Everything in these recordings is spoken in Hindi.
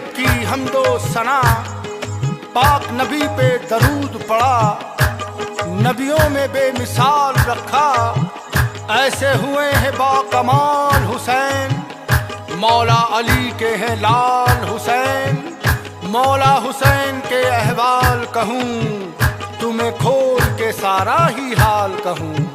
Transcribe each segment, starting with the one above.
रब की हम्दो सना, पाक नबी पे दरूद पड़ा, नबियों में बेमिसाल रखा। ऐसे हुए हैं बाकमाल हुसैन, मौला अली के हैं लाल हुसैन। मौला हुसैन के अहवाल कहूँ, तुम्हें खोल के सारा ही हाल कहूँ।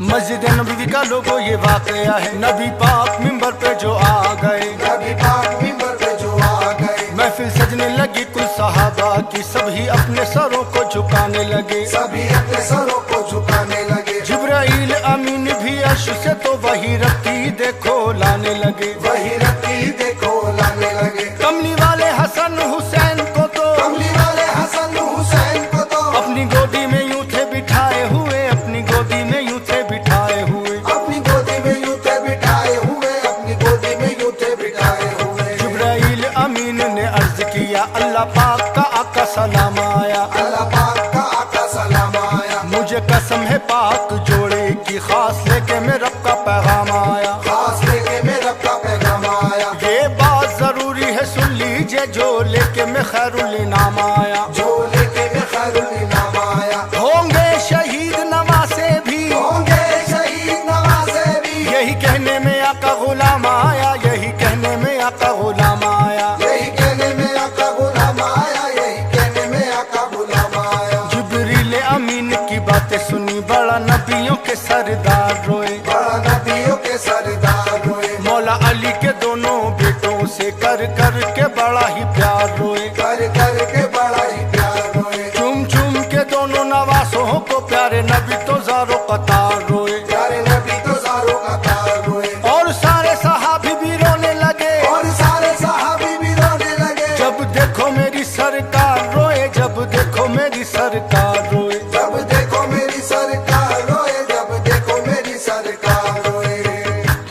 मस्जिद नबी का लोगो ये वाकया है, नबी पाक मिंबर पे जो आ गए, नबी पाक मिंबर पे जो आ गए। महफिल सजने लगी कुल सहाबा की, सभी अपने सरों को झुकाने लगे, सभी अपने सरों को झुकाने लगे। जिब्राइल अमीन भी अर्श से तो वही रखी देखो लाने लगे, वही रखी देखो लाने लगे। कमली वाले हसन हुसैन को तो, कमली वाले हसन हुसैन को तो अपनी गोदी में यूं थे बिठाए हुए, अपनी गोदी में यूं थे बिठाए हुए, अपनी गोदी में यूं थे बिठाए हुए, अपनी गोदी में यूं थे बिठाए हुए। जिब्राइल अमीन ने अर्ज किया, अल्लाह पाक का आका सलाम आया, अल्लाह पाक का आका सलाम आया। मुझे कसम है पाक जोड़े की, खास लेके मेरे रब का पैगाम आया, खास लेके मेरे रब का पैगाम आया। ये बात जरूरी है सुन लीजिए, जो लेके मैं खैरुल इनाम आया, जो लेके मैं खैरुल इनाम आया। होंगे शहीद नवासे भी, होंगे शहीद नवासे भी, यही कहने में आका गुलाम आया, यही कहने में आका गुलाम आया। यही कहने में आका गुलाम आया, यही कहने में आका गुलाम आया। जिब्रील अमीन की बातें सुनी, बड़ा नबियों के सरदार रोए, बड़ा नबियों के सरदार रोए, मौला अली के दोनों बेटों से कर कर के बड़ा ही प्यार रोए, कर कर के बड़ा ही प्यार रोए। चुम चुम के दोनों नवासों को प्यारे नबी तो ज़ारो कतार रोए, प्यारे नबी तो ज़ारो कतार रोए। और सारे सहाबी भी रोने लगे, और सारे सहाबी भी रोने लगे, जब देखो मेरी सरकार रोए, जब देखो मेरी सरकार रोए। जब देखो मेरी सरकार रोए, जब देखो मेरी सरकार रोए।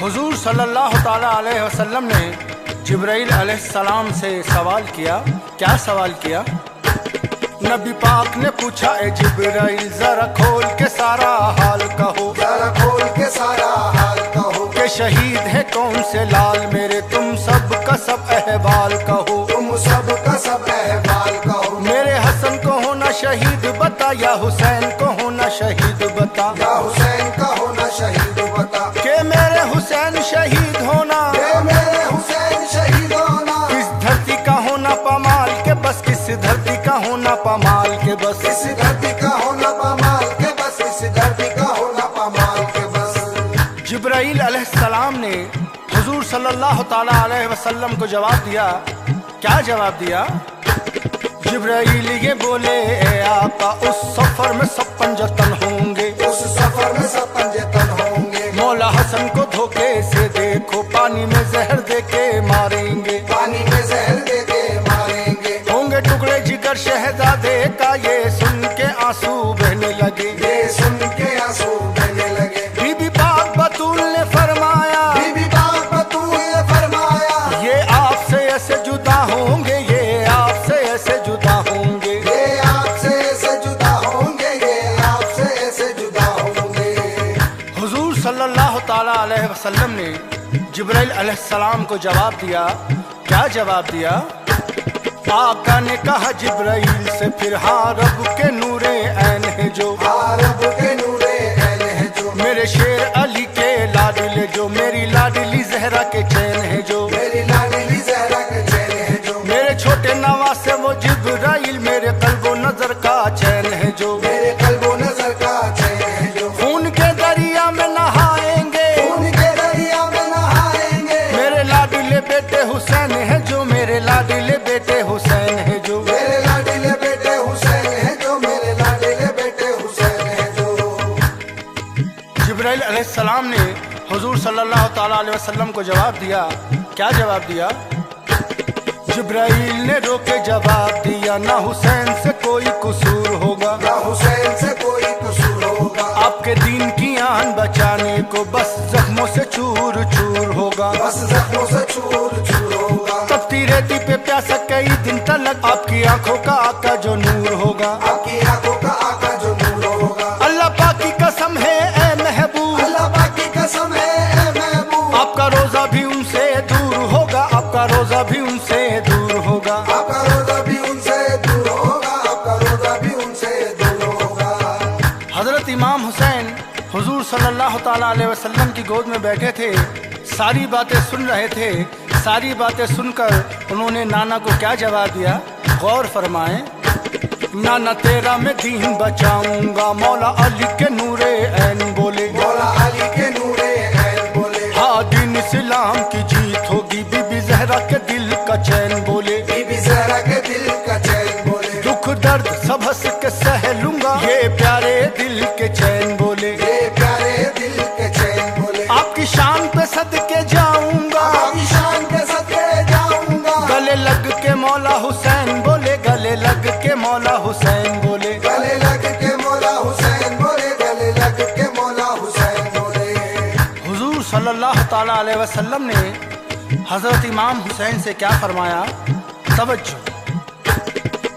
हुजूर सल्लल्लाहु ताला अलैहि वसल्लम ने जिब्राइल अलैहिस्सलाम से सवाल किया। क्या सवाल किया? नबी पाक ने पूछा, ए जिब्राइल जरा खोल के सारा हाल कहो, जरा खोल के सारा हाल कहो, के शहीद है कौन से लाल मेरे, तुम सब का सब अहवाल कहो, तुम सब का सब अहवाल कहो। मेरे हसन को होना शहीद बता, या हुसैन को होना शहीद बता, या हुसैन का होना शहीद बता, के मेरे हुसैन शहीद होना, के मेरे हुसैन शहीद होना। किस धरती का होना पमाल के बस, किस धरती का होना पमाल के बस, इस धरती का होना पमाल के बस, इस धरती का होना पमाल के बस। जिब्राइल अलैहिस्सलाम ने हुजूर सल्लल्लाहु ताला अलैहि वसल्लम को जवाब दिया। क्या जवाब दिया? जिब्राइल ये बोले, ए आका उस सफर में सब पंजतन होंगे, उस सफर में सब पंजतन होंगे। मौला हसन को धोखे से देखो, पानी में जहर दे के मारेंगे, पानी में जहर दे के मारेंगे। होंगे टुकड़े जिगर शहजादे का, ये सुन के आंसू बहने लगे, ये सुन के आंसू बहने लगे। बीबी पाक बतूल ने फरमाया, बीबी पाक बतूल ने फरमाया, ये आपसे ऐसे जुदा होंगे, ये आपसे ऐसे जुदा होंगे, ये आपसे ऐसे जुदा होंगे, ये आपसे ऐसे जुदा होंगे। हुजूर सल्लल्लाहु ताला अलैहि वसल्लम ने जिब्राइल अलैहिस्सलाम को जवाब दिया। क्या जवाब दिया? आका ने कहा जिब्राइल से फिर, हाँ रब के नूरे ऐन है जो, रब के नूरे ऐन है जो, मेरे शेर अली के लाडले जो, मेरी लाडली जहरा के चैन है जो, मेरी लाडली जहरा के चैन है जो, मेरे छोटे नवासे वो जिब्राइल, मेरे कल्बो नजर का चैन है जो, मेरे कल्बो नजर का चैन है जो। खून के दरिया में नहाएंगे, खून के दरिया में नहाएंगे, मेरे लाडले बेटे हुसैन है जो, मेरे लाडले बेटे हुसैन है जो, मेरे लाडले बेटे हुसैन है जो, मेरे लाडले बेटे हुसैन है जो। जिब्राइल अलैहिस्सलाम ने हुजूर सल्लल्लाहु ताला अलैहि वसल्लम को जवाब दिया। क्या जवाब दिया? जिब्राइल ने रोके जवाब दिया, ना हुसैन से कोई कसूर होगा, ना हुसैन से कोई कसूर होगा, आपके दीन की आन बचाने को बस जख्मों से चूर चूर होगा, बस जख्मों से चूर चूर होगा। तपती रेती पे प्यासा कई दिन तलक, आपकी आंखों का आका जो नूर होगा, आपकी आंखों का आका जो नूर होगा। अल्लाह पाक की कसम है ए महबूब, अल्लाह पाक की कसम है ए महबूब, आपका रोजा भी उनसे दूर होगा, आपका रोजा भी उनसे दूर होगा। आपका रोजा भी उनसे दूर होगा, आपका रोजा भी उनसे दूर होगा। हजरत इमाम हुसैन हुजूर सल्लल्लाहु ताला अलैहि वसल्लम की गोद में बैठे थे, सारी बातें सुन रहे थे। सारी बातें सुनकर उन्होंने नाना को क्या जवाब दिया, गौर फरमाएं। नाना तेरा मैं दीन बचाऊंगा, मौला अली के नूरे ऐन बोले। मौला अली के नूरे ऐन बोले। हाँ दीन इस्लाम की जीत होगी, बीबी ज़हरा के दिल का चैन बोले। बीबी ज़हरा के दिल का चैन बोले। दुख दर्द सब हंस के सह लूंगा, ये प्यारे दिल के चैन बोले। ये प्यारे दिल के चैन बोले। आपकी शान पे सदके जाऊंगा, आपकी शान पे सदके जाऊंगा। गले लग के मौला हुसैन बोले, गले लग के मौला हुसैन बोले। गले लग के मौला हुसैन बोले, गले लग के मौला हुसैन बोले। हुजूर सल्लल्लाहु ताला अलैहि वसल्लम ने हजरत इमाम हुसैन से क्या फरमाया, तवज्जो।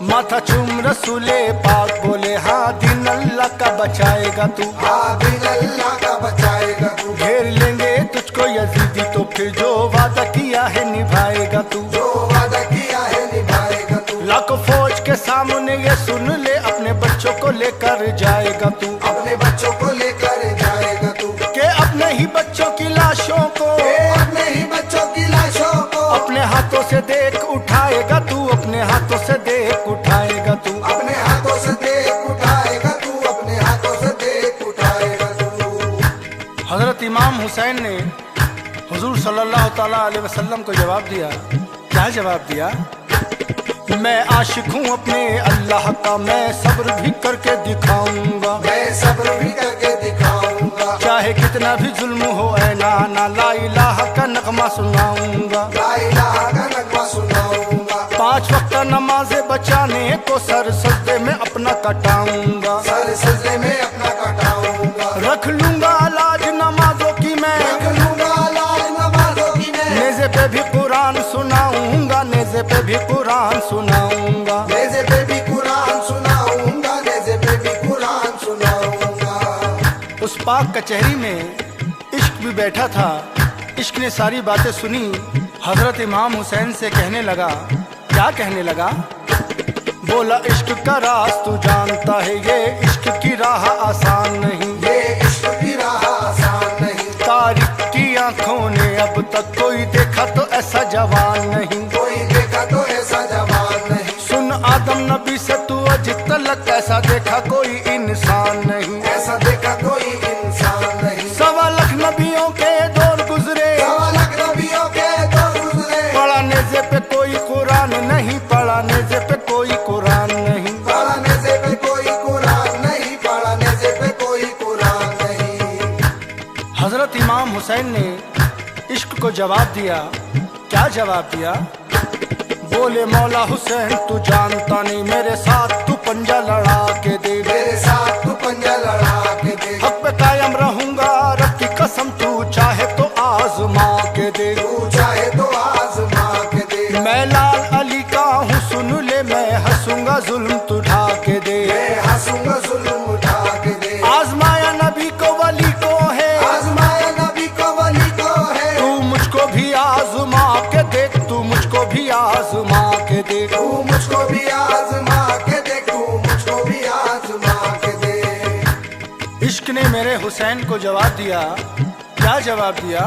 माथा चूम रसूले पाक बोले, हाँ दिन अल्लाह का बचाएगा तू। हाँ दिन अल्लाह का बचाएगा तू। घेर लेंगे तुझको यजीदी तो फिर जो वादा किया है निभाएगा तू। जो वादा किया है निभाएगा तू। लाखों फौज के सामने ये सुन ले, अपने बच्चों को लेकर जाएगा तू। अपने बच्चों को लेकर जाएगा तू। के अपने ही बच्चों की लाशों को, अपने ही बच्चों की लाशों को अपने हाथों से देख उठाएगा तू। अपने हाथों से देख उठाएगा तू। अपने हाथों से देख उठाएगा तू। अपने हाथों से देख उठाएगा तू। हजरत इमाम हुसैन ने हुजूर सल्लल्लाहु ताला अलैहि वसल्लम को जवाब दिया, क्या जवाब दिया, मैं आशिक हूँ अपने अल्लाह का, मैं सब्र भी करके दिखाऊंगा। मैं सब्र भी करके दिखाऊंगा। चाहे कितना भी जुल्म हो ऐ नाना, ला इलाहा का नगमा सुनाऊंगा। ला इलाहा का नगमा सुनाऊंगा। 5 वक्त नमाज़े बचाने को सर सजदे में अपना कटाऊंगा। सर सजदे में अपना कटाऊंगा। रख लूंगा लाज नमाजों की मैं, रख लूंगा लाज नमाजों की मैं। नेज़े पे भी कुरान सुनाऊंगा, नेज़े पे भी कुरान सुनाऊंगा। नेज़े पे भी कुरान सुनाऊंगा। नेज़े पे भी कुरान सुनाऊंगा। उस पाक कचहरी में इश्क भी बैठा था। इश्क ने सारी बातें सुनी, हजरत इमाम हुसैन से कहने लगा, क्या कहने लगा, बोला इश्क का राज तू जानता है, ये इश्क की राह आसान नहीं। ये इश्क की राह आसान नहीं। तारीख की आंखों ने अब तक कोई देखा तो ऐसा जवान नहीं। कोई देखा तो ऐसा जवान नहीं। सुन आदम नबी से तू अज तलक ऐसा देखा कोई इंसान नहीं। ऐसा देखा कोई इंसान नहीं। 1.25 लाख नबियों के दौर गुजरे, 1.25 लाख नबियों के दौर गुजरे। पढ़ा नेज़े पे कोई कुरान नहीं, पढ़ा नेज़े पे कोई कुरान नहीं। पढ़ा नेज़े पे कोई कुरान नहीं। पढ़ा नेज़े पे कोई कुरान नहीं। हजरत इमाम हुसैन ने इश्क को जवाब दिया, क्या जवाब दिया, बोले मौला हुसैन तू जानता नहीं, मेरे साथ तू पंजा लड़ा के दे। मेरे साथ तू पंजा लड़ा के दे। हक पे कायम रहूंगा, रब की कसम तू चाहे तो आजमा के दे। तू चाहे तो आजमा के दे। मैं लाल अली का हूँ सुन ले, मैं हंसूंगा जुल्म तू ढा के दे। मैं हंसूंगा जुल्म उठा के दे। आजमाया नबी को वली को है, आजमाया नबी को वली को है। तू मुझको भी आजमा के देख, तू मुझको भी आजमा के देख। तू मुझको भी आजमा के दे। तू मुझको भी आजमा के दे। इश्क ने मेरे हुसैन को जवाब दिया, क्या जवाब दिया,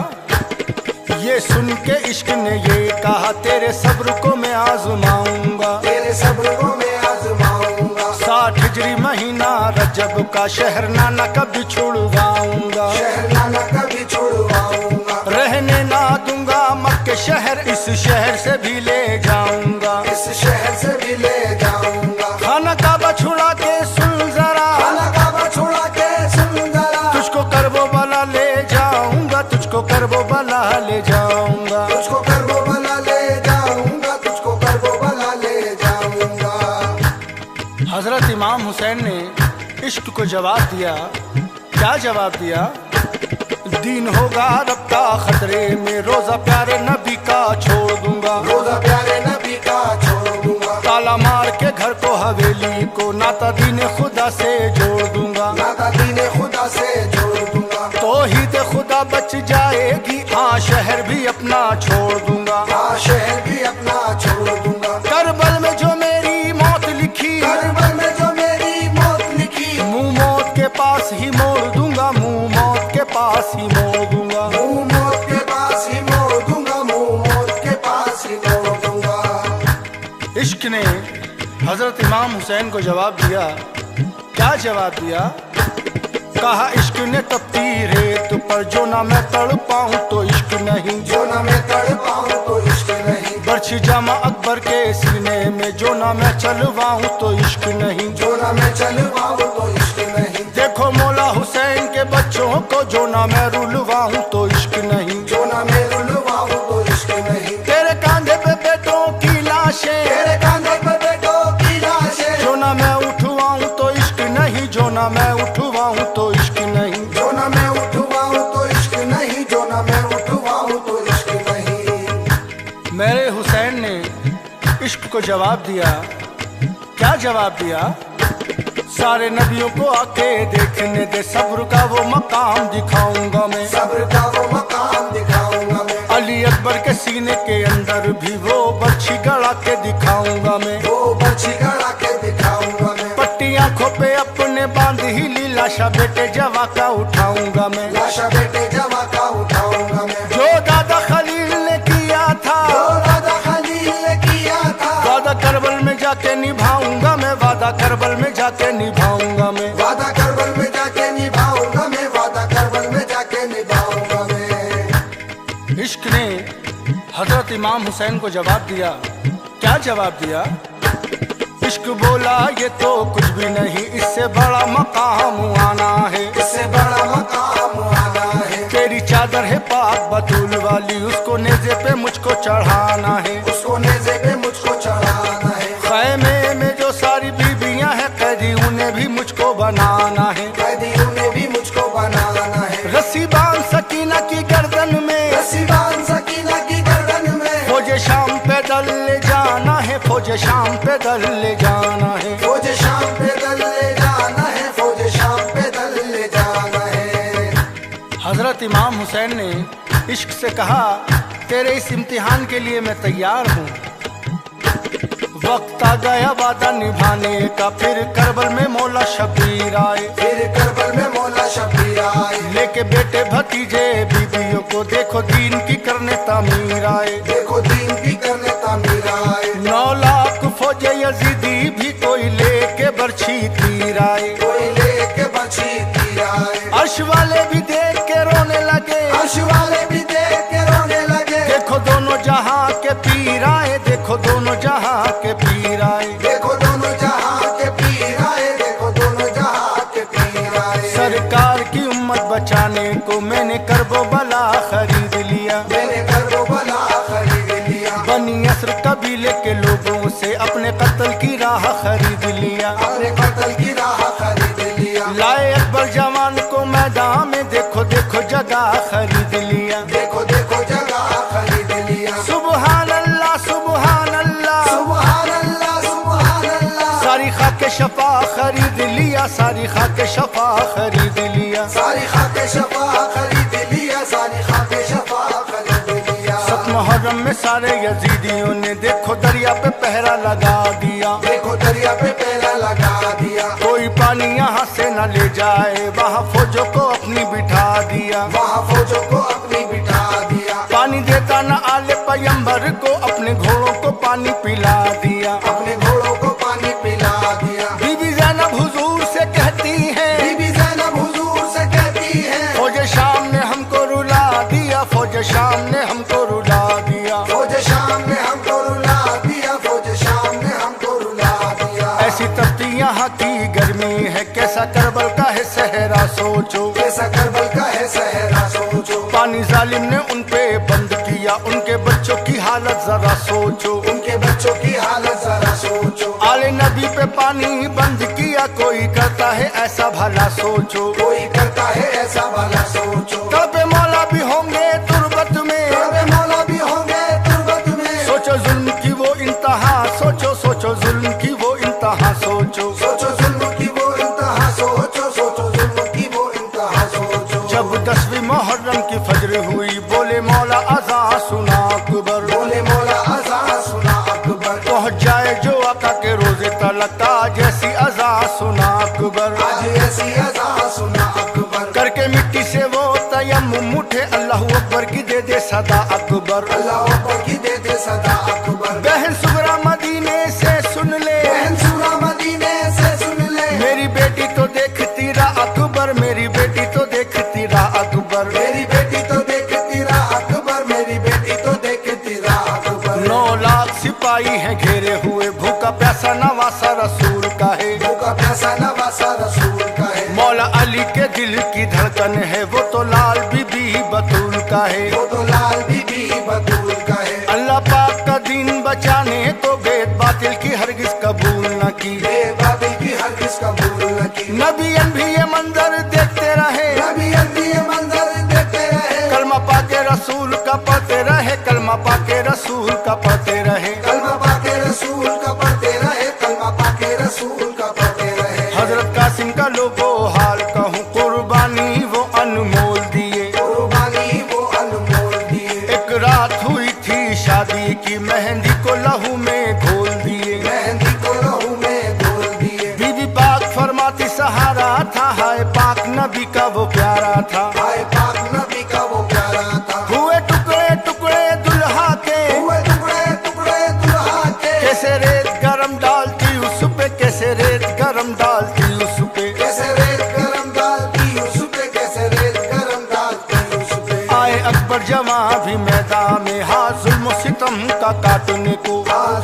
ये सुन के इश्क ने ये कहा, तेरे सब्र को मैं आजमाऊंगा। तेरे सब्र को मैं आजमाऊंगा। 60 हिजरी महीना रजब का शहर नाना कभी छुड़वाऊंगा। शहर नाना कभी छुड़वाऊंगा। रहने ना दूंगा मक्के शहर, इस शहर से भी ले जाऊंगा। इस शहर से भी ले जाऊंगा। खाना काबा छुड़ा के सुन जरा, खाना काबा छुड़ा के सुन जरा। तुझको करबो बला ले जाऊंगा, तुझको करबो बला ले जाऊंगा। तुझको करबो बला ले जाऊंगा। तुझको करबो बला ले जाऊंगा। हजरत इमाम हुसैन ने इश्क को जवाब दिया, क्या जवाब दिया, दीन होगा रब का खतरे में, रोजा प्यारे नबी का छोड़ दूंगा। रोजा प्यारे नबी का छोड़ दूंगा। ताला मार के घर को हवेली को, नाता दीन खुदा से जोड़ दूंगा। नाता दीन खुदा से जोड़ दूंगा। तौहीद खुदा बच जाएगी, हाँ शहर भी अपना छोड़ दूंगा। हाँ शहर भी अपना छोड़ दूंगा। इश्क ने हजरत इमाम हुसैन को जवाब दिया। क्या जवाब दिया? कहा इश्क ने तपती रेत पर जो ना मैं तड़ पाऊं तो इश्क नहीं, जो ना मैं तड़ पाऊं तो इश्क नहीं, बर्छी जामा अकबर के सीने में जो ना मैं चलवाऊं तो इश्क नहीं, जो ना मैं चलवाऊं तो इश्क नहीं, देखो मौला हुसैन के बच्चों को जो ना मैं रुलवाऊं तो इश्क नहीं, जो ना मैं रुलवाऊं तो इश्क नहीं, तेरे कांधे पे बेटों की लाशें, तेरे कांधे पे बेटों की लाशें, जो ना मैं उठवाऊं तो इश्क नहीं, जो ना मैं उठवाऊं तो इश्क नहीं, जो ना मैं उठवाऊं तो इश्क नहीं, जो ना मैं उठवाऊं तो इश्क नहीं। मेरे हुसैन ने इश्क को जवाब दिया। क्या जवाब दिया? सारे नबियों को आके देखने दे, सब्र का वो मकाम दिखाऊंगा मैं, सब्र का वो मकाम दिखाऊंगा मैं, अली अकबर के सीने के अंदर भी वो बर्छी गड़ा के दिखाऊंगा मैं, वो बर्छी गड़ा के दिखाऊंगा मैं, पट्टी आंखों पे अपने बांध ही ली, लाशा बेटे जवा का उठाऊंगा मैं, लाशा बेटे जवा का उठाऊंगा मैं, जो दादा खलील ने किया था, जो दादा खलील ने किया था, वादा करबल में जाके निभाऊंगा मैं, वादा करबल में जाके निभाऊंगा मैं, वादा करबल में जाके निभाऊंगा मैं, वादा करबल में जाके निभाऊंगा मैं। इश्क ने हजरत इमाम हुसैन को जवाब दिया। क्या जवाब दिया? इश्क बोला ये तो कुछ भी नहीं, इससे बड़ा मकाम आना है, इससे बड़ा मकाम आना है, तेरी चादर है पाक बतूल वाली, उसको नेज़े पे मुझको चढ़ाना है, उसको नेज़े पे मुझको चढ़ाना है, खैमे में जो सारी बीबियां हैं कैदी उन्हें भी मुझको बनाना है, कैदियों ने भी मुझको बनाना है, रस्सी बांध सकीना की गर्दन में, रस्सी बांध सकीना की गर्दन में, फौजे शाम पैदल ले जाना है, फौजे शाम पैदल ले जाना है, फौज शाम पैदल ले जाना है, फौज शाम पैदल ले जाना है। हजरत इमाम हुसैन ने इश्क से कहा तेरे इस इम्तिहान के लिए मैं तैयार हूँ, वक्त आ गया वादा निभाने का, फिर करबल में मौला शबीर आए, फिर करबल में मौला शबीर आए, लेके बेटे भतीजे बीबियों को देखो दीन की करने तामीर आए, देखो दीन की करने तामीर आए, 9 लाख फौजे यजीदी भी कोई लेके बर्छी तीर आए, कोई लेके बर्छी तीर आए, अर्श वाले भी देख के रोने लगे, अर्श वाले भी देख के रोने लगे, देखो दोनों जहां के पीर आए, देखो दोनों जहां के पीर आए, देखो दोनों जहां के पीर आए, देखो दोनों जहां के पीर आए, सरकार की उम्मत बचाने को मैंने करबो बला खरीद लिया, मैंने करबो बला खरीद लिया, बनी असर कबीले के लोगों से अपने कत्ल की राह खरीद लिया, अपने कत्ल की राह खरीद लिया, लाए अकबर जवान को मैदान में, देखो देखो जगह खरीद लिया, देखो देखो जगह खरीद लिया, सुबहान अल्लाह सुबहान अल्लाह, सुभान अल्लाह सुभान अल्लाह, सारी खाके शफा खरीद लिया, सारी खाके शफा खरीद लिया, सारी खाके शफा खरीद लिया, सारी खाके शफा खरीद लिया, 7 मुहर्रम में सारे यजीदियों ने देखो दरिया पे पहरा लगा दिया, देखो दरिया पे पहरा लगा दिया, कोई पानी यहाँ से न ले जाए, वहाँ फौजों को अपनी बिठा दिया, वहाँ फौजों को अपनी बिठा दिया, पानी देता न आले पैगंबर को, अपने घोड़ों को पानी पिला दिया, अपने घोड़ों को पानी पिला दिया, बीबी ज़ैनब हुजूर से कहती है, बीबी ज़ैनब हुजूर से कहती है, फौज शाम ने हमको रुला दिया, फौज शाम ने हमको रुला दिया, फौज शाम ने हमको रुला दिया, फौज शाम ने हमको रुला दिया, ऐसी तपती यहाँ की गर्मी है, कैसा करबल का है सहरा सोचो, कैसा करबल का है सहरा सोचो, पानी जालिम ने उन पे बंद किया, उनके बच्चों की हालत जरा सोचो, उनके बच्चों की हालत जरा सोचो, आले नबी पे पानी बंद किया, कोई करता है ऐसा भला सोचो, कोई करता है ऐसा भला सोचो, तड़पे मौला भी होंगे तुरबत में, तड़पे मौला भी होंगे तुरबत में, सोचो जुल्म की वो इंतहा, सोचो सोचो जुल्म की वो इंतहा सोचो, सोचो जुल्म की वो इंतहा सोचो, सोचो जुल्म की वो इंतहा सोचो, जब 10वीं मुहर्रम की फजर हुई, बोले मौला अज़ा सुना अकबर, बोले मौला अज़ा सुना अकबर, पहुँच जाए जो आका के रोजे तलक, आज ऐसी अज़ा सुना अकबर, आज ऐसी अज़ा सुना अकबर, करके मिट्टी से वो तयम्मुम उठे, अल्लाह अकबर की दे दे सदा अकबर, अल्लाह अकबर की दे दे सदा अकबर, बहन सुगरा मदीना मदीने से सुन ले, बहन सूरा मदीने से सुन ले, मेरी बेटी तो देखती रहा अकबर, मेरी बेटी तो देखती रहा अकबर, मेरी बेटी तो देखती रहा अकबर, मेरी बेटी तो देखती रहा अकबर। 9 लाख सिपाही हैं घेरे हुए, भूखा प्यासा नवासा रसूल का है, भूखा प्यासा नवासा रसूल का है, मौला अली के दिल की धड़कन है, वो तो लाल बीबी बतूल का है, वो तो लाल बीबी बतूल का है। अल्लाह पाक का दीन बचाने को भेद बातिल की हरगिज कबूल न की, बातिल की हरगिज़ कबूल न की। नबियन भी ये मंजर देखते रहे, नबियन भी ये मंजर देखते रहे, कलमा पाके रसूल का पढ़ते रहे, कलमा पाके रसूल का पढ़ते रहे, कलमा पाके रसूल का पढ़ते रहे, कलमा पाके रसूल का पढ़ते रहे। हजरत कासिम का लो वो हाल कहूँ, कुर्बानी वो अनमोल दिए, कुर्बानी वो अनमोल दिए। एक रात हुई थी शादी की, मेहंदी को लहू में घोल दिए, मेहंदी को लहू में घोल दिए। बीबी पाक फरमाती सहारा था, हाय पाक नबी का वो प्यारा था, हाय पाक नबी का वो प्यारा था। हुए टुकड़े टुकड़े दुल्हा के, हुए टुकड़े टुकड़े दुल्हा के, कैसे रेत गरम डालती उस पे, कैसे रेत गरम डालती उस पे, कैसे रेत गरम डालती उस पे, कैसे रेत गरम डालती उस पे। आए अकबर जमा भी मैदान में, हाँ जुल्म सितम का काटने को,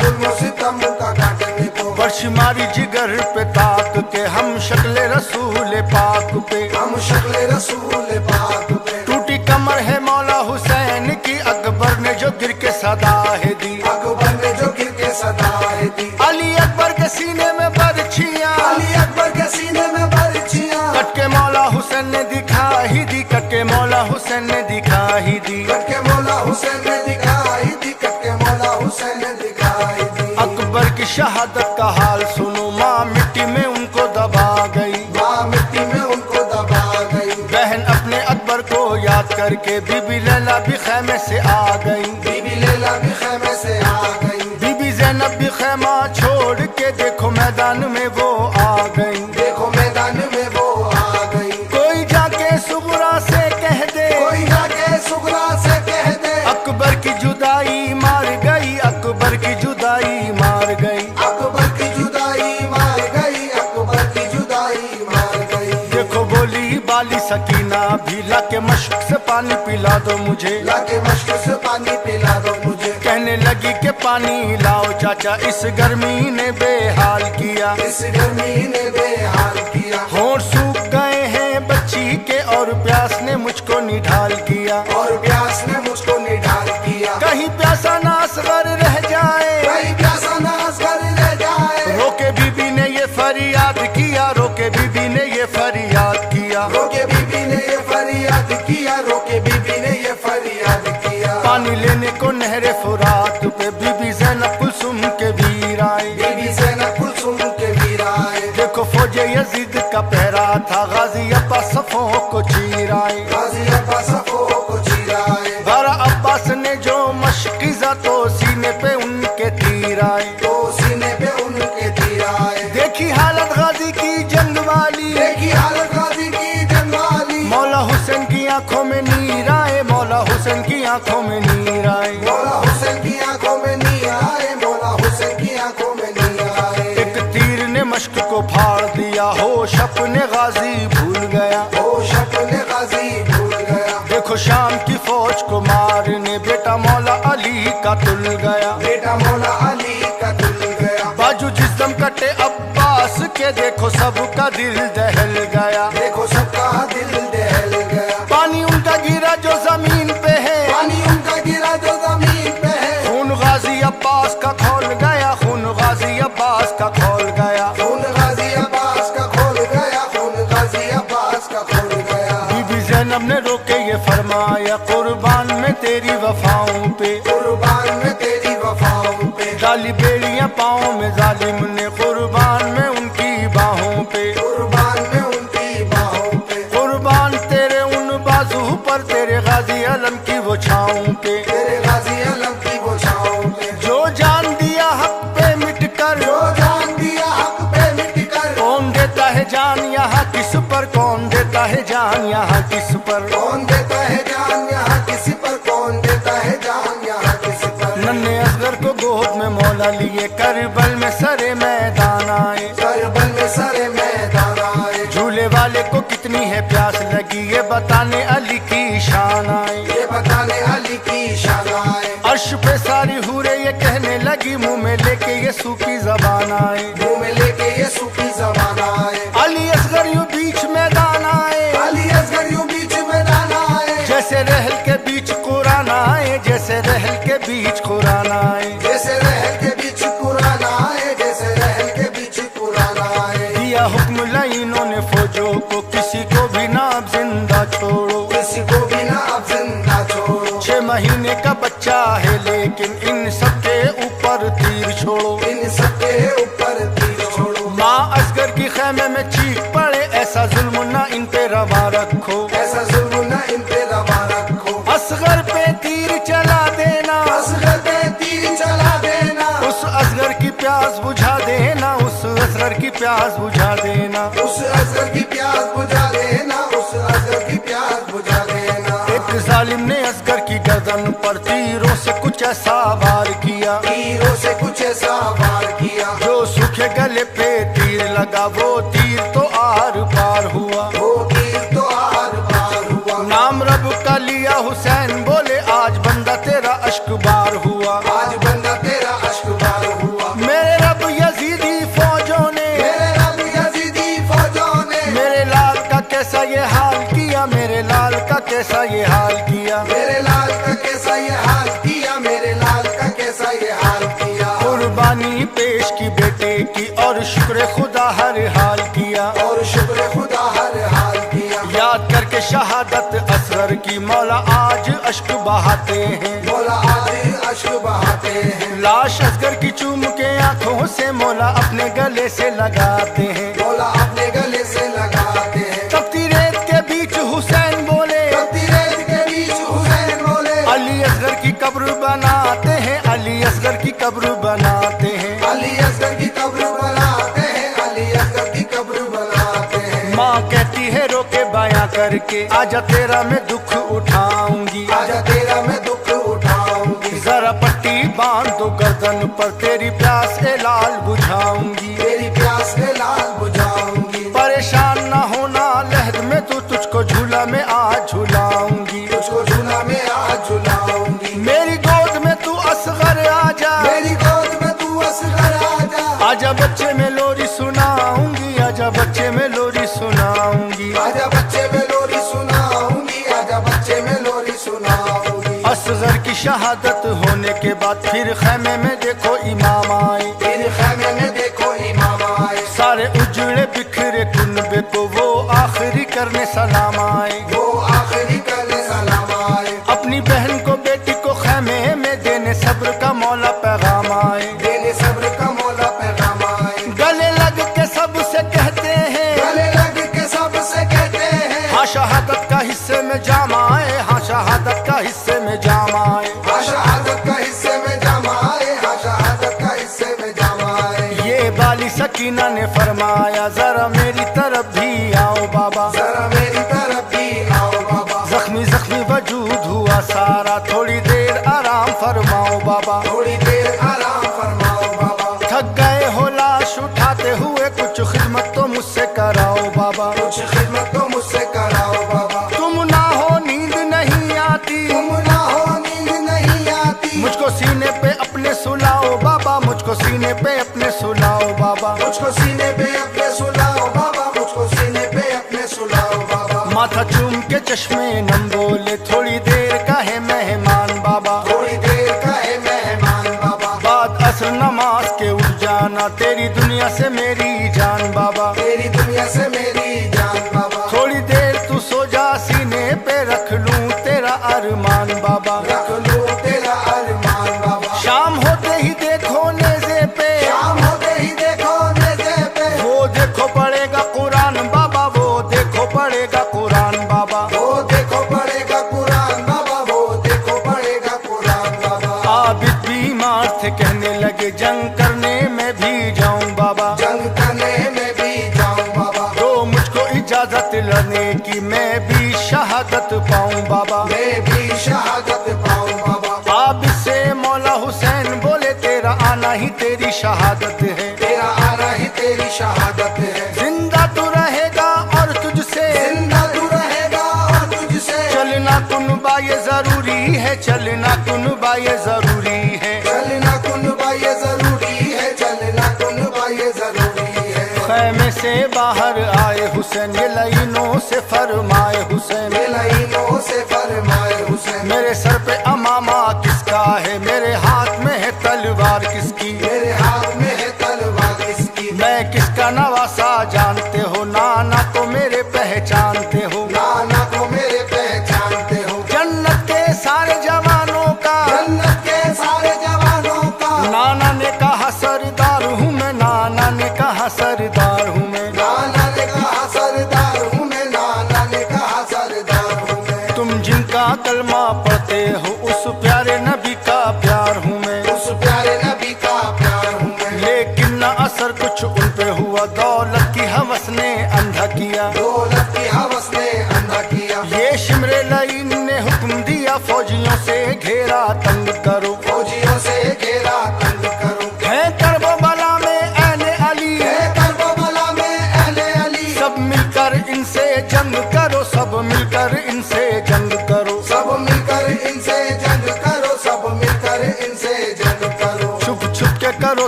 जुल्म सितम का काटने को, वर्ष मारी जिगर पे ताक के, हम शक्ल रसूल पाक पे, हम शक्ल रसूल पाक पे। टूटी कमर है मौला हुसैन की, अकबर ने जो गिर के सदा है दी, अकबर ने जो गिर के सदाएं दी। अली अकबर के सीने में बरछियां, अली अकबर के सीने में बरछियां, कट के मौला हुसैन ने दिखा ही दी, कट के मौला हुसैन ने दिखा ही दी, कट के मौला हुसैन ने दिखाई दी, कट के मौला हुसैन ने दिखाई दी। अकबर की शहादत का हाल सुनो, माँ मिट्टी में उनको दबा गई, माँ मिट्टी में उनको दबा गई। बहन अपने अकबर को याद करके, बीबी लैला भी खैमे से आ गई, बीबी लैला भी खैमे से आ गई, बीबी जैनब भी खैमा छोड़ के, देखो मैदान में वो आ गई, देखो मैदान में वो आ गई। कोई जाके सुगरा से कह दे, कोई जाके सुगरा से कह दे, अकबर की जुदाई मार गई, अकबर की जुदाई मार गई, अकबर की जुदाई मार गई, अकबर की जुदाई मार गई। देखो बोली बाली सकीना भी, लाके मश्क से पानी पिला दो मुझे, लाके मश्क से पानी पिला दो मुझे, कहने लगी कि पानी लाओ चाचा, इस गर्मी ने बेहाल किया, इस गर्मी ने बेहाल किया। होंठ सूख गए हैं बच्ची के, और प्यास ने मुझको निढाल किया, और प्यास ने मुझको निढाल किया। कहीं प्यासा ना असगर रह जाए, कहीं प्यासा ना असगर रह जाए, रोके बीबी ने ये फरियाद किया, रोके बीबी ने ये फरियाद किया, रोके बीबी ने ये फरियाद किया, रोके बीबी ने ये फरियाद किया। पानी लेने को नहरे फुरात पे, बीबी ज़ैनब कुलसुम के वीर आए, बीबी ज़ैनब कुलसुम के वीर आए। देखो फौजे यजीद का पहरा था, गाजी अब्बास सफों को चीर आए, गाजी अब्बास सफों को चीर आए। बारा अब्बास ने जो मशकिजा, तो सीने पे उनके तीर आए, तो सीने पे उनके तीर आए। देखी हालत गाजी की जंग वाली, देखी हालत गाजी की जंग वाली, मौला हुसैन की आंखों में नीर आए, मौला हुसैन की आंखों में नीर आए, मौला हुसैन की आंखों में नीर आए, मौला हुसैन की आंखों में नीर आए। एक तीर ने मश्क को फाड़ दिया, होश अपने गाजी भूल गया, होश अपने गाजी भूल गया। देखो शाम की फौज को मारने, बेटा मौला अली का तुल गया, बेटा मौला अली का तुल गया। बाजू जिस्म कटे अब्बास के, देखो सबका दिल दहल गया, देखो सबका दिल दहल गया। पानी उनका गिरा जो जमीन पे है, पानी उनका गिरा जो जमीन पे है, खून गाजी अब्बास का खोल गया, खून गाजी अब्बास का खोल गया, खून गाजी अब्बास का खोल गया, खून गाजी अब्बास का खोल गया। बीबी ज़ैनब ने रोके ये फरमाया, कुर्बान में तेरी वफाओं पे, कुर्बान में तेरी वफाओं पे, डाली बेड़ियां पाँव में जालिम ने, कुर्बान में उनकी बाहों पे, कुर्बान में उनकी बाहों पे, कुर्बान तेरे उन बाजू पर, तेरे गाजी अलम की वो छाँव पे, तेरे गाजी अलम की वो छाँव पे, जो जान दिया हक पे मिट कर, जो जान दिया हक पे मिट कर। कौन देता है जान यहाँ किस पर, कौन देता है जान यहाँ किस पर, कौन देता है जान यहाँ किसी पर, कौन देता है जान यहाँ किसी पर। नन्हे असगर को गोद में मौला लिया, ये करबल में सरे मैदान आए, करबल में सरे मैदान आए। झूले वाले को कितनी है प्यास लगी, ये बताने अली की शान आए, ये बताने अली की शान आए। अर्श पे सारी हूरे ये कहने लगी, मुंह में लेके ये सूखी जबान आए, मुंह में लेके ये सूखी जबान आए। अली असगर यूं बीच मैदान आए, अली असगर यूं बीच मैदान आए। जैसे रहल के बीच कुरान आए, जैसे रहल के बीच कुरान आए, जैसे रहल के बीच कुरान आए, जैसे रहल के बीच कुरान आए। दिया हुक्म लाइनों ने फौजों को, किसी को भी ना अब जिंदा छोड़ो, किसी को भी ना अब जिंदा छोड़ो। 6 महीने का बच्चा है लेकिन इन सबके ऊपर तीर छोड़ो, इन सबके ऊपर तीर छोड़ो। माँ असगर की खैमे में चीख पड़े, ऐसा जुल्म ना इन पे रवा रखो, ऐसा जुल्म ना इन पे रवा रखो। असगर पे तीर चला देना, असगर पे तीर चला देना। उस असगर की प्यास बुझा देना, उस असगर की प्यास बुझा देना, उस असगर की प्यास बुझा देना, उस असगर की प्यास बुझा देना। एक जालिम ने असगर की गर्दन पर तीरों से कुछ ऐसा वार किया, तीरों से कुछ ऐसा वार किया। जो सूखे गले पे तीर लगा, वो तीर तो आर पार हुआ, वो तीर तो आर पार हुआ। नाम रब का लिया हुसैन बोले, आज बंदा तेरा अश्क बार हुआ, आज बंदा तेरा अश्क बार हुआ। मेरे रब यजीदी फौजों ने, मेरे रब यजीदी फौजों ने, मेरे लाल का कैसा ये हाल किया, मेरे लाल का कैसा ये हाल किया, मेरे लाल का कैसा ये हाल किया, मेरे लाल का कैसा ये हाल किया। कुर्बानी पेश की बेटे की और शुक्र खुदा हर हाल किया, और शुक्र खुदा हर हाल किया। याद करके शहादत असगर की मौला आज अश्क बहाते हैं, मौला आज अश्क बहाते हैं। लाश असगर की चूम के आंखों से मौला अपने गले से लगाते हैं, मौला अपने गले से लगाते हैं। तपती रेत के बीच हुसैन बोले, तपती रेत के बीच हुसैन बोले, अली असगर की कब्र बनाते हैं, अली असगर की कब्र बनाते हैं, अली असगर की कब्र बनाते हैं, अली असगर की कब्र बनाते हैं। माँ कहती है रोके बयां करके, आजा तेरा मैं दुख उठाऊंगी, आजा तेरा मैं दुख उठाऊंगी। जरा पट्टी बांध दो गर्दन पर, तेरी प्यास ए लाल बुझाऊंगी, तेरी प्यास में लाल बुझाऊंगी। परेशान ना होना लहद में तू, तुझको झूला में आज झुलाऊंगी, तुझको झूला में आज झुलाऊंगी। मेरी गोद में तू असगर आजा, मेरी गोद में तू असगर आजा। आजा बच्चे में लोरी सुनाऊंगी, आजा बच्चे में लोरी सुनाऊंगी, आजा बच्चे में लोरी सुनाऊंगी, आजा बच्चे में लोरी सुनाऊंगी। असगर की शहादत होने के बाद फिर खैमे में देखो इमाम आए, फिर खैमे में देखो इमाम आए। सारे उजड़े बिखरे कुनबे को वो आखिरी करने सलाम आए, वो आखिरी करने सलाम आए। अपनी बहन को बेटी को खैमे में देने सब्र का मौला पैगाम आए, देने सब्र का मौला पैगाम आए। गले लग के सबसे कहते हैं, गले लग के सबसे कहते हैं, हाँ शहादत का हिस्से में जाम आए, हाँ शहादत का हिस्से में जाम आए, हाँ शहादत का हिस्से में जाम आए, हाँ शहादत का हिस्से में जाम आए। ये बाली सकीना ने फरमाया, जरा मेरी तरफ भी आओ बाबा, जरा मेरी तरफ भी आओ बाबा। जख्मी जख्मी वजूद हुआ सारा, थोड़ी देर आराम फरमाओ बाबा, थोड़ी देर आराम फरमाओ बाबा। थक गए हो लाश उठाते हुए, कुछ खिदमत तो मुझसे कराओ बाबा, कुछ खिदमत तो मुझसे कराओ बाबा। तुम ना हो नींद नहीं आती, तुम ना हो नींद नहीं आती, मुझको सीने पे अपने सुलाओ बाबा, मुझको सीने पे अपने सुलाओ बाबा, मुझको सीने पे अपने सुलाओ बाबा, मुझको सीने पे अपने सुलाओ बाबा। माथा चूम के चश्मे नम बोले, थोड़ी देर का है मेहमान बाबा, थोड़ी देर का है मेहमान बाबा। बाद असर नमाज के उठ जाना, तेरी दुनिया से मेरी जान बाबा, तेरी दुनिया से मेरी जान बाबा। थोड़ी देर तू सो जा, सीने पे रख लूं तेरा अरमान बाबा, रख लूं तेरा अरमान बाबा। शाम होते ही देखो नेज़े पे, शाम होते ही देखो नेज़े पे, वो देखो पड़ेगा कुरान बाबा, वो देखो पड़ेगा कुरान बाबा, वो देखो पड़ेगा कुरान बाबा, वो देखो पड़ेगा कुरान बाबा। आबिद बीमार थे कहने लगे, जंग करने में भी जाऊं बाबा, जंग करने में भी जाऊं बाबा। तो मुझको इजाजत लड़ने की, मैं भी शहादत पाऊं बाबा, मैं भी शहादत पाऊं बाबा। आप से मौला हुसैन बोले, तेरा आना ही तेरी तेरी शहादत है, तेरा आना ही तेरी शहादत है। जिंदा तू रहेगा और तुझसे, जिंदा तू रहेगा और तुझसे, चलना कुनबा ये जरूरी है, चलना कुनबा ये जरूरी है। चलना कुनबा ये जरूरी है, चलना कुनबा ये जरूरी है। खैमे से बाहर आए हुसैन, ये लाइनों से फरमाए हुसैन, ये लाइनों से फरमाए हुसैन। मेरे सर पे अमामा किसका है, मेरे हाथ में है तलवार किसकी, मेरे हाथ में है तलवार किसकी। मैं किसका नवासा जानते हो, नाना को मेरे पहचानते हो, नाना को मेरे पहचानते हो। जन्नत के सारे जवानों का, जन्नत के सारे जवानों का, नाना ने कहा सरदार हूँ मैं, नाना ने कहा सरदार हूँ मैं। नाना ने कहा सरदार हूँ मैं, नाना ने कहा सरदार हूँ मैं। तुम जिनका कलमा पढ़ते हो, उस प्यारे नबी का प्यार हूँ मैं, उस प्यारे नबी का प्यार हूँ मैं। लेकिन न असर कुछ उन पे हुआ, दौलत की हवस ने अंधा किया, दौलत की हवस ने अंधा किया। ये शिमरे लाइन ने हुक्म दिया, फौजियों से घेरा तंग करो, फौजियों से घेरा तंग करो। है करबला में अहले अली, है करबला में अहले अली, सब मिलकर इनसे जंग करो, सब मिलकर इनसे जंग करो, सब मिलकर इनसे जंग करो, सब मिलकर इनसे जंग करो। छुप छुप के करो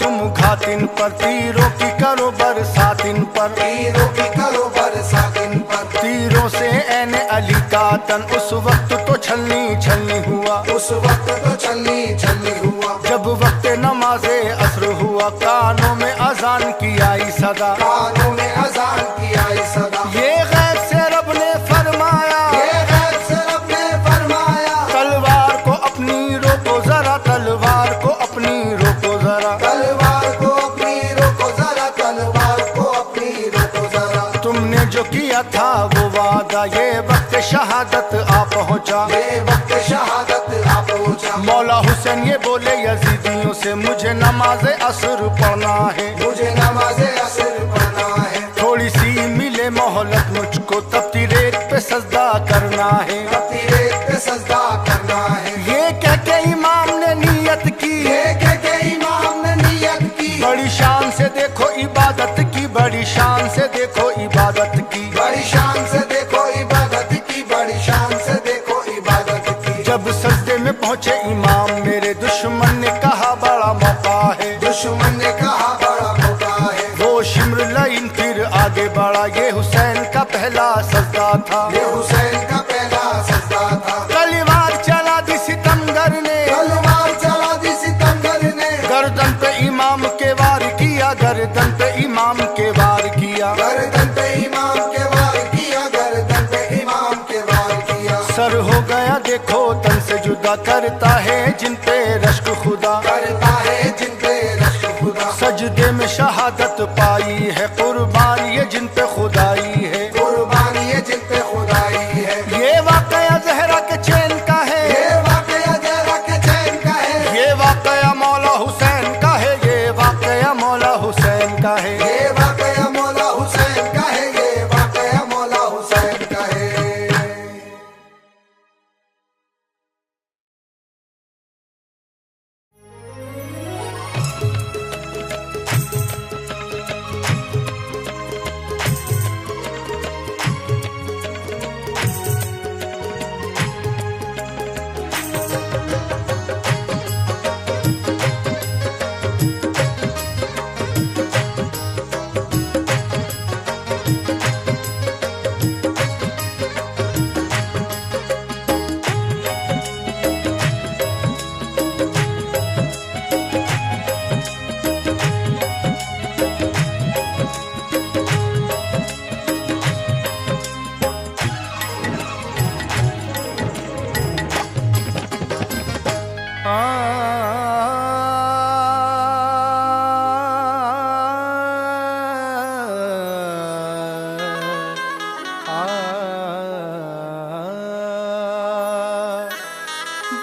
तुम घात इन पर, तीरों की करो बरसात इन पर, तीरों की करो बरसात इन पर। तीरों से ऐने अली का तन उस वक्त तो छलनी छलनी हुआ, उस वक्त तो छलनी छलनी हुआ। जब वक्त नमाजे असर हुआ, कानों में अजान की आई सदा, कानों में अजान की आई सदा। ये गैब से रब ने फरमाया, ये गैब से रब ने फरमाया, तलवार को अपनी रोको जरा, तलवार को अपनी रोको जरा, तलवार को अपनी रोको जरा, तलवार को अपनी रोको जरा। तुमने जो किया था वो वादा, ये वक्त शहादत आ पहुंचा, ये वक्त शहादत आ पहुंचा। मौला हुसैन ये बोले यजीदियों से, मुझे नमाज असर पढ़ना है, मुझे नमाज़े असर पढ़ना है। थोड़ी सी मिले मोहलत मुझको, तपती रेत पे सजदा करना है। अपनी रेत पे सजदा करना है। ये कह के इमाम ने नियत की, ये कह के इमाम ने नियत की, बड़ी शान से देखो इबादत की, बड़ी शान से देखो इबादत की, बड़ी शान से देखो इबादत की, बड़ी शान से देखो इबादत की। जब सजदे में पहुंचे इमाम, मेरे दुश्मन ने कहा बड़ा मौका है, दुश्मन ने कहा बड़ा मौका है। वो शिमर लाइन फिर आगे बढ़ा, ये हुसैन का पहला सजदा था, ये हुसैन का पहला सजदा था। तलवार चला दी सितमगर ने, तलवार चला दी सितमगर ने, गर्दन पे इमाम के वार किया, गर्दन पे इमाम के वार किया, गर्दन पे इमाम के वार किया, गर्दन पे इमाम के वार किया। सर हो गया देखो तन से जुदा, करता है जिन पे रश्क खुदा, करता है जिन पे रश्क खुदा। सजदे में शहादत पाई है, कुर्बान ये जिन पे खुदाई है, कुर्बानी है जिन पे खुदाई है। ये वाकया जहरा के चैन का है, ये वाकया जहरा के चैन का है। ये वाकया मौला हुसैन का है, ये वाकया मौला हुसैन का है। ये वाकया मौला हुसैन का है, ये वाकया मौला हुसैन का है।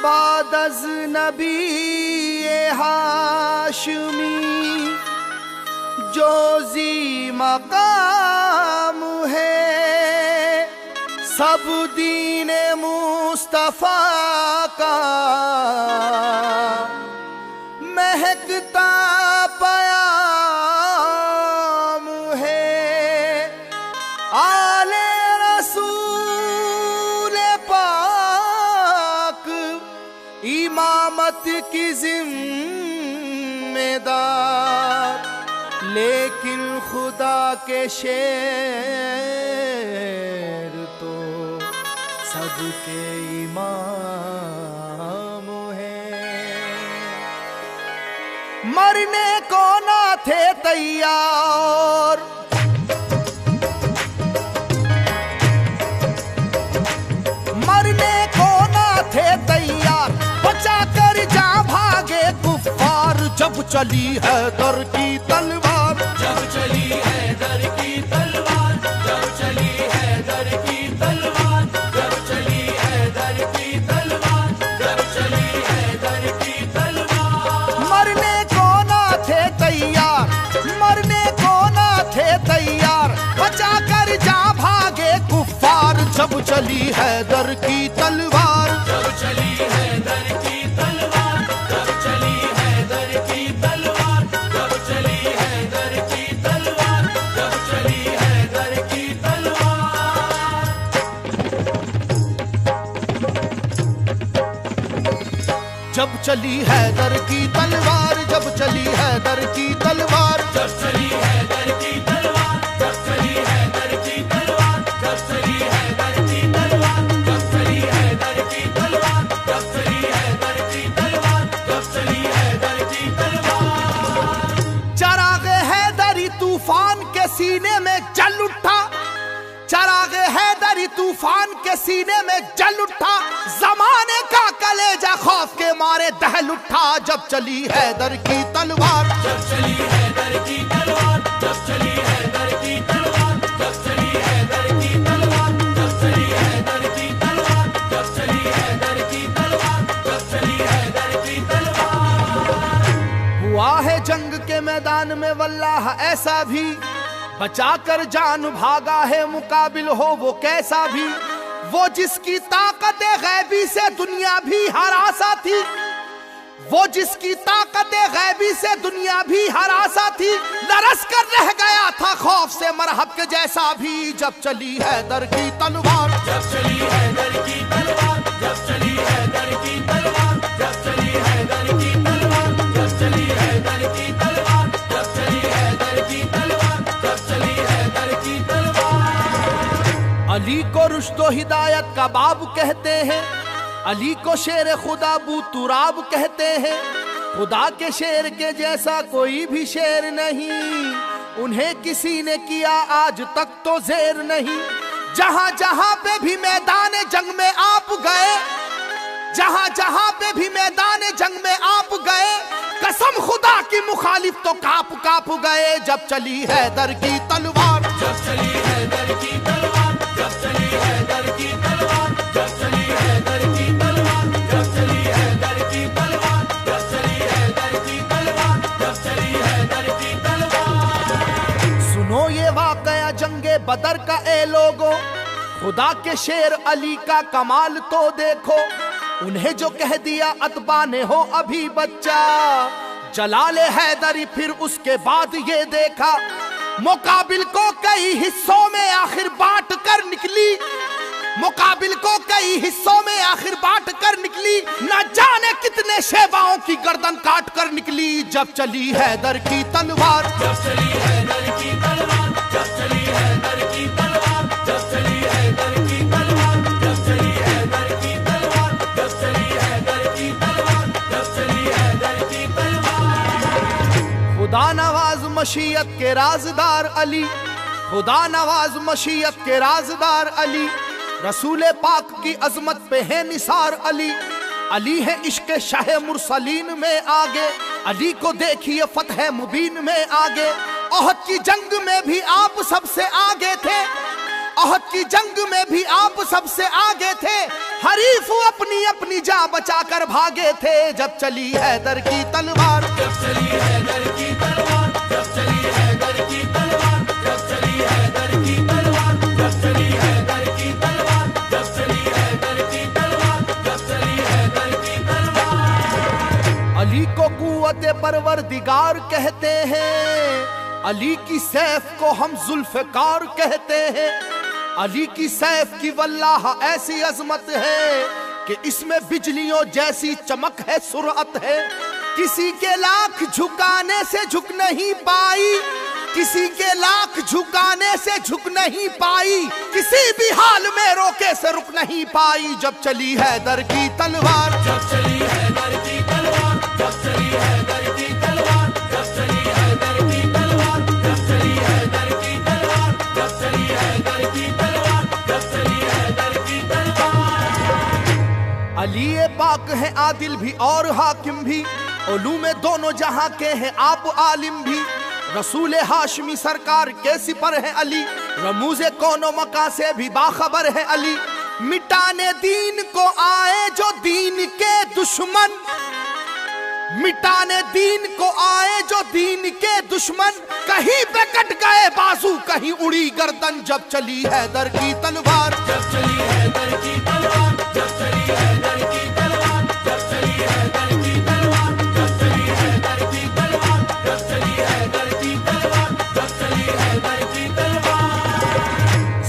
बाद अज नबी ये हाशमी जो जी मकाम है, सब दीन मुस्तफा का महकता लेकिन खुदा के शेर तो सबके इमाम हैं। मरने को ना थे तैयार, मरने को ना थे तैयार, बचा कर जा भागे कुफ्फार। जब चली हैदर की तलवार, जब चली हैदर की तलवार, जब चली हैदर की तलवार, जब चली हैदर की तलवार, जब चली हैदर की तलवार। मरने को ना थे तैयार, मरने को ना थे तैयार, बचा कर जा भागे कुफ्फार। जब चली हैदर की तलवार, जब चली हैदर की तलवार, जब चली हैदर की तलवार, जब चली हैदर की तलवार, जब चली हैदर की तलवार। जब चली हैदर की तलवार, जब चली हैदर की तलवार। जब चली हैदर की तलवार, जब चली हैदर की तलवार, जब चली हैदर की तलवार, जब चली हैदर की तलवार, जब चली हैदर की तलवार, जब चली हैदर की तलवार। चरागे हैदरी तूफान के सीने में जल उठा, चरागे हैदरी तूफान के सीने में जल उठा। जमाने का कलेजा खौफ के मारे दहल उठा। जब चली हैदर की तलवार, जब चली हैदर की तलवार, जब चली हैदर की तलवार, जब चली हैदर की तलवार, जब चली हैदर की तलवार, जब चली हैदर की तलवार, जब चली हैदर की तलवार। हुआ है जंग के मैदान में वल्लाह ऐसा भी, बचा कर जान भागा है मुकाबिल हो वो कैसा भी। वो जिसकी ताकत गैबी से दुनिया भी हरासा थी, वो जिसकी ताकत गैबी से दुनिया भी हरासा थी। लरस कर रह गया था खौफ से मरहब के जैसा भी। जब चली हैदर की तलवार, जब चली हैदर की तलवार, जब चली हैदर की तलवार, जब चली हैदर की तलवार, जब चली हैदर की तलवार, जब चली हैदर की तलवार, जब चली हैदर की तलवार। अली को रुश्तो हिदायत का बाब कहते हैं, अली को शेर खुदा बू तुराब कहते हैं। खुदा के शेर के जैसा कोई भी शेर नहीं, उन्हें किसी ने किया आज तक तो जेर नहीं। जहां जहां पे भी मैदान जंग में आप गए, जहां जहां पे भी मैदान जंग में आप गए, कसम खुदा की मुखालिफ तो काप काप गए। जब चली हैदर की तलवार, जब चली हैदर की तलवार, जब चली हैदर की तलवार, जब चली हैदर की तलवार, जब चली हैदर की तलवार, जब चली हैदर की तलवार, जब चली हैदर की तलवार। सुनो ये वाकया जंगे बदर का ए लोगो, खुदा के शेर अली का कमाल तो देखो। उन्हें जो कह दिया अतबा ने हो अभी बच्चा, जलाले हैदरी फिर उसके बाद ये देखा। मुकाबिल को कई हिस्सों में आखिर बांट कर निकली, मुकाबिल को कई हिस्सों में आखिर बांट कर निकली। न जाने कितने शेवाओं की गर्दन काट कर निकली। जब चली हैदर की तलवार, जब चली हैदर की तलवार, जब चली हैदर की तलवार, जब चली हैदर की तलवार, जब चली हैदर की तलवार, जब चली हैदर की तलवार, जब चली हैदर की तलवार। खुदा नवाज मशीयत के राजदार अली, खुदा नवाज मशीयत के राजदार अली। रसूल पाक की अजमत पे है निसार अली। अली है इश्क शाह मुरसलीन में आगे, अली को देखिए फतह मुबीन में आगे। ओहद की जंग में भी आप सबसे आगे थे, ओहद की जंग में भी आप सबसे आगे थे। हरीफ अपनी अपनी जा बचा कर भागे थे। जब चली हैदर की तलवार, जब चली हैदर की तलवार, जब चली हैदर की तलवार, जब चली हैदर की तलवार, जब चली हैदर की तलवार, जब चली हैदर की तलवार, जब चली हैदर की तलवार। अली को कुव्वत परवरदिगार कहते हैं, अली की सैफ को हम जुल्फकार कहते हैं। अली की सैफ की वल्लाह ऐसी अजमत है कि इसमें बिजलियों जैसी चमक है, सुरअत है। किसी के लाख झुकाने से झुक नहीं पाई, किसी के लाख झुकाने से झुक नहीं पाई, किसी भी हाल में रोके से रुक नहीं पाई। जब चली हैदर की तलवार, जब चली हैदर की तलवार, जब चली हैदर की तलवार, जब चली हैदर की तलवार, जब चली हैदर की तलवार, जब चली हैदर की तलवार, जब चली हैदर की तलवार। अली पाक है आदिल भी और हाकिम भी, उलूम दोनों जहां के हैं आप आलिम भी। रसूल हाशमी सरकार के सिपर है अली, रमूज़े कौनो मका से भी बाखबर है अली। मिटाने दीन को आए जो दीन के दुश्मन, मिटाने दीन को आए जो दीन के दुश्मन, कहीं पे कट गए बाजू कहीं उड़ी गर्दन। जब चली हैदर की तलवार, जब चली हैदर की तलवार, जब चली हैदर की तलवार, जब चली हैदर की तलवार, जब चली हैदर की तलवार, जब चली हैदर की तलवार, जब चली हैदर की तलवार।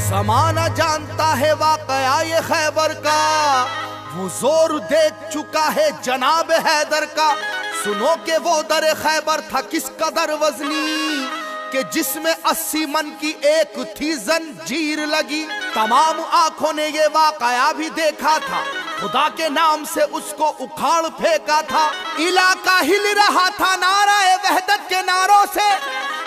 समाना जानता है वाकया ये खैबर का, वो जोर देख चुका है जनाब हैदर का। सुनो के वो दर खैबर था किस कदर वजनी, कि जिसमें 80 मन की एक थी जंजीर लगी। तमाम आंखों ने ये वाकया भी देखा था, खुदा के नाम से उसको उखाड़ फेंका था। इलाका हिल रहा था नाराए वहदत के नारों से,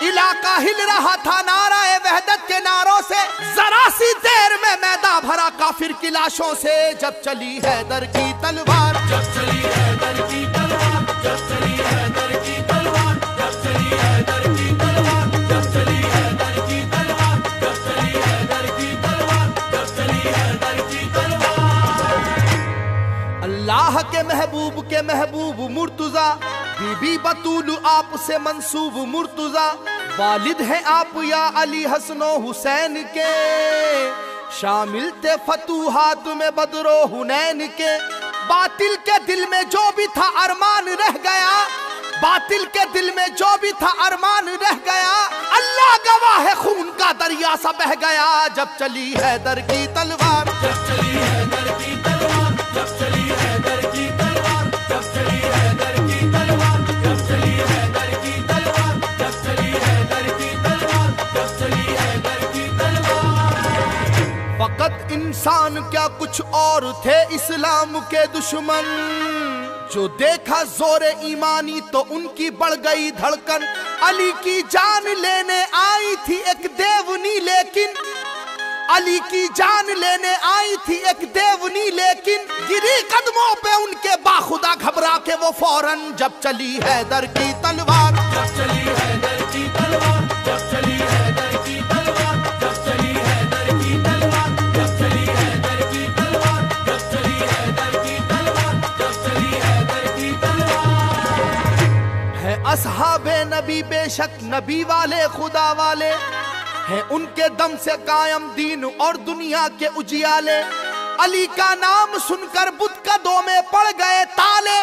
इलाका हिल रहा था नाराए वहदत के नारों से। जरा सी देर में मैदान भरा काफिर की लाशों से। जब चली हैदर की तलवार, जब चली हैदर की तलवार, जब चली हैदर की तलवार, जब चली हैदर की तलवार, जब चली हैदर की तलवार, जब चली हैदर की तलवार, जब चली हैदर की तलवार। अल्लाह के महबूब मुर्तुजा, बीबी बतूल आप से मंसूब मुर्तुजा। वालिद हैं आप या अली हसनो हुसैन के, शामिल थे फतूहात में बदरो हुनैन के। बातिल के दिल में जो भी था अरमान रह गया, बातिल के दिल में जो भी था अरमान रह गया। अल्लाह गवाह है खून का दरिया सा बह गया। जब चली हैदर की तलवार, जब चली हैदर की तलवार, जब चली हैदर की तलवार, जब चली हैदर की तलवार, जब चली हैदर की तलवार, जब चली हैदर की तलवार, जब चली हैदर की तलवार। फकत इंसान क्या कुछ और थे इस्लाम के दुश्मन, जो देखा जोरे ईमानी तो उनकी बढ़ गई धड़कन। अली की जान लेने आई थी एक देवनी, लेकिन अली की जान लेने आई थी एक देवनी, लेकिन गिरी कदमों पे उनके बाखुदा घबरा के वो फौरन। जब चली हैदर की तलवार, जब चली हैदर की तलवार, जब चली हैदर की तलवार, जब चली हैदर की तलवार, जब चली हैदर की तलवार, जब चली हैदर की तलवार, जब चली हैदर की तलवार। है असहाबे नबी बेशक नबी वाले खुदा वाले, है उनके दम से कायम दीन और दुनिया के उजियाले। अली का नाम सुनकर बुत कदों में पड़ गए ताले,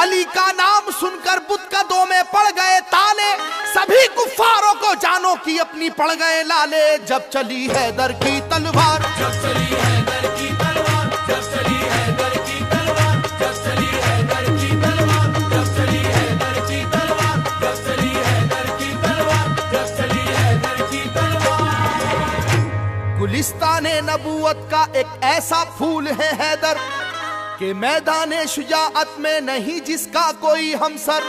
अली का नाम सुनकर बुत कदों में पड़ गए ताले। सभी कुफ्फारों को जानो की अपनी पड़ गए लाले। जब चली हैदर की तलवार, जब चली हैदर की तलवार, जब चली हैदर की तलवार, जब चली हैदर की तलवार, जब चली हैदर की तलवार, जब चली हैदर की तलवार, जब चली हैदर की तलवार। गुलिस्ताने नबूवत का एक ऐसा फूल है हैदर, कि मैदाने शुजाअत में नहीं जिसका कोई हमसर।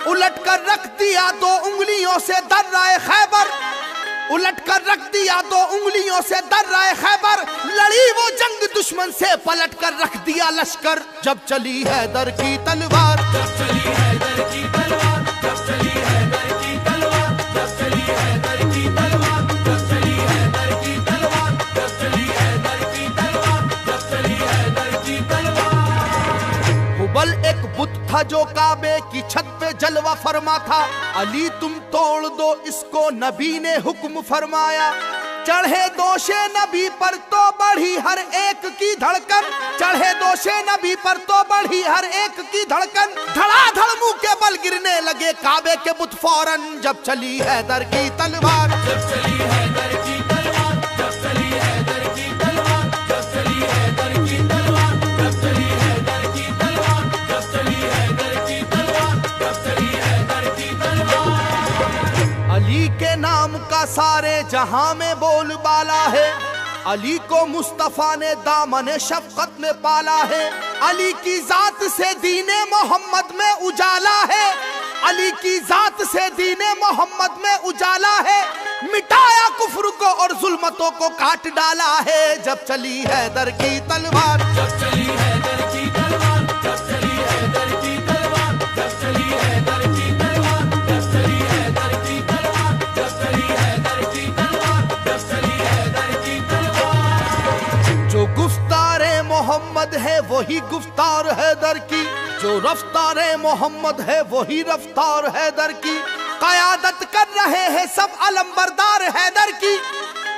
उलट कर रख दिया 2 उंगलियों से दर्राए खैबर, उलट कर रख दिया 2 उंगलियों से दर्राए खैबर। लड़ी वो जंग दुश्मन से पलट कर रख दिया लश्कर। जब चली हैदर की तलवार, जब चली हैदर की तलवार, जब चली हैदर की तलवार, जब चली हैदर की तलवार, जब चली हैदर की तलवार, जब चली हैदर की तलवार, जब चली हैदर की तलवार। हुबल एक बुत था जो काबे की छत पे जलवा फरमा था। अली तुम तोड़ दो इसको नबी ने हुक्म फरमाया। चढ़े दोषे नबी पर तो बढ़ी हर एक की धड़कन, चढ़े दोषे नबी पर तो बढ़ी हर एक की धड़कन। धड़ाधड़ मुंह के बल गिरने लगे काबे के बुत फौरन। जब चली हैदर की तलवार, जब चली हैदर की तलवार, जब चली हैदर की तलवार, जब चली हैदर की तलवार, जब चली हैदर की तलवार, जब चली हैदर की तलवार, जब चली हैदर की तलवार। अली के नाम का सारे जहां में बोलबाला है। अली को मुस्तफा ने दामन शफकत में पाला है। अली की जात से दीने मोहम्मद में उजाला है। अली की जात से दीने मोहम्मद में उजाला है। मिटाया कुफ्र को और जुल्मतों को काट डाला है। जब चली हैदर की तलवार, जब चली हैदर की तलवार, जब चली हैदर की तलवार, जब चली हैदर की तलवार, जब चली हैदर की तलवार, जब चली हैदर की तलवार, जब चली हैदर की तलवार। जो गुफ्तारे मोहम्मद है वही गुफ्तार हैदर की। जो रफ्तारे मोहम्मद है वही रफ्तार हैदर की। कयादत कर रहे हैं सब अलंबरदार हैदर की।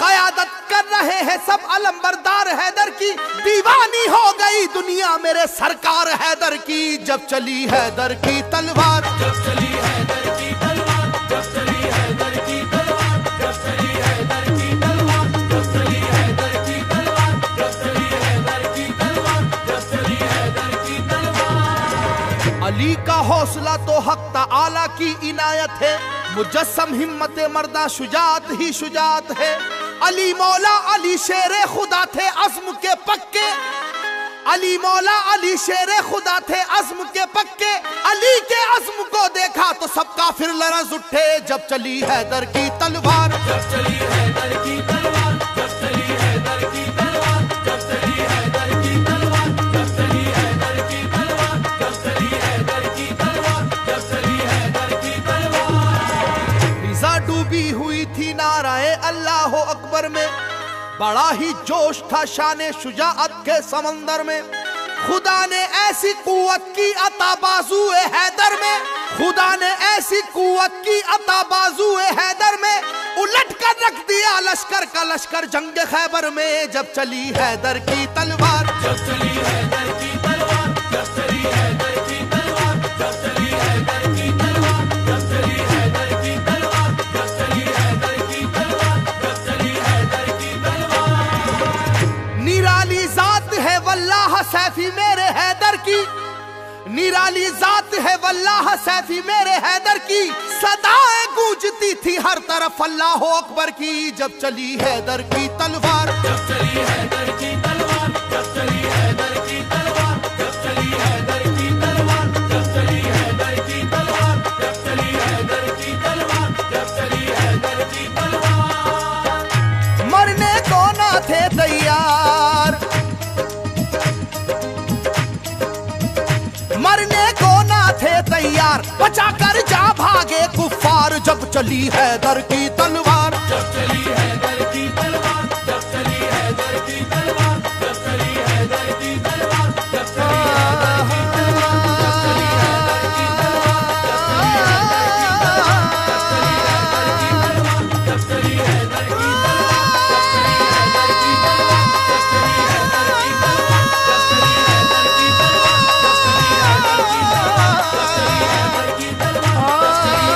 कयादत कर रहे हैं सब अलंबरदार हैदर की। दीवानी हो गई दुनिया मेरे सरकार हैदर की। जब चली हैदर की तलवार, जब चली हैदर की तलवार, जब चली हैदर की तलवार, जब चली हैदर की तलवार, जब चली हैदर की तलवार, जब चली हैदर की तलवार, जब चली हैदर की तलवार। अली का हौसला तो हक ताला की इनायत है। मुजस्सम हिम्मत मर्दा शुजात ही शुजात है। अली मौला अली शेरे खुदा थे अज़्म के पक्के। अली मौला अली शेरे खुदा थे अज़्म के पक्के। अली के अज़्म को देखा तो सब काफिर लरज़ उठे। जब चली हैदर की तलवार, जब चली हैदर की तलवार, जब चली हैदर की तलवार, जब चली हैदर की तलवार, जब चली हैदर की तलवार, जब चली हैदर की तलवार, जब चली हैदर की तलवार। फिजा डूबी हुई थी नाराए अल्लाह अकबर में। बड़ा ही जोश था शाने शुजाअत के समंदर में। खुदा ने ऐसी कुव्वत की अता बाजुए हैदर में। खुदा ने ऐसी कुव्वत की अता बाजुए हैदर में। उलट कर रख दिया लश्कर का लश्कर जंग खैबर में। जब चली हैदर की तलवार, जब चली हैदर की तलवार, जब चली हैदर की तलवार, जब चली हैदर की तलवार, जब चली हैदर की तलवार, जब चली हैदर की तलवार, जब चली हैदर की तलवार। निराली जात है वल्लाह सैफी मेरे हैदर की। निराली जात है वल्लाह सैफी मेरे हैदर की। सदाएं गूंजती थी हर तरफ अल्लाह अकबर की। जब चली हैदर की तलवार, जब चली हैदर की तलवार, जब चली हैदर की तलवार, जब चली हैदर की तलवार, जब चली हैदर की तलवार, जब चली हैदर की तलवार, जब चली हैदर की तलवार। मरने को ना थे तैयार, मरने को ना थे तैयार। बचाकर जा भागे कुफ्फार। जब चली हैदर की तलवार, जब चली हैदर की तलवार, जब चली हैदर की तलवार, जब चली हैदर की तलवार, जब चली हैदर की तलवार, जब चली हैदर की तलवार, जब चली हैदर की तलवार, जब चली हैदर की तलवार, जब चली हैदर की तलवार, जब चली हैदर की तलवार, जब चली हैदर की तलवार,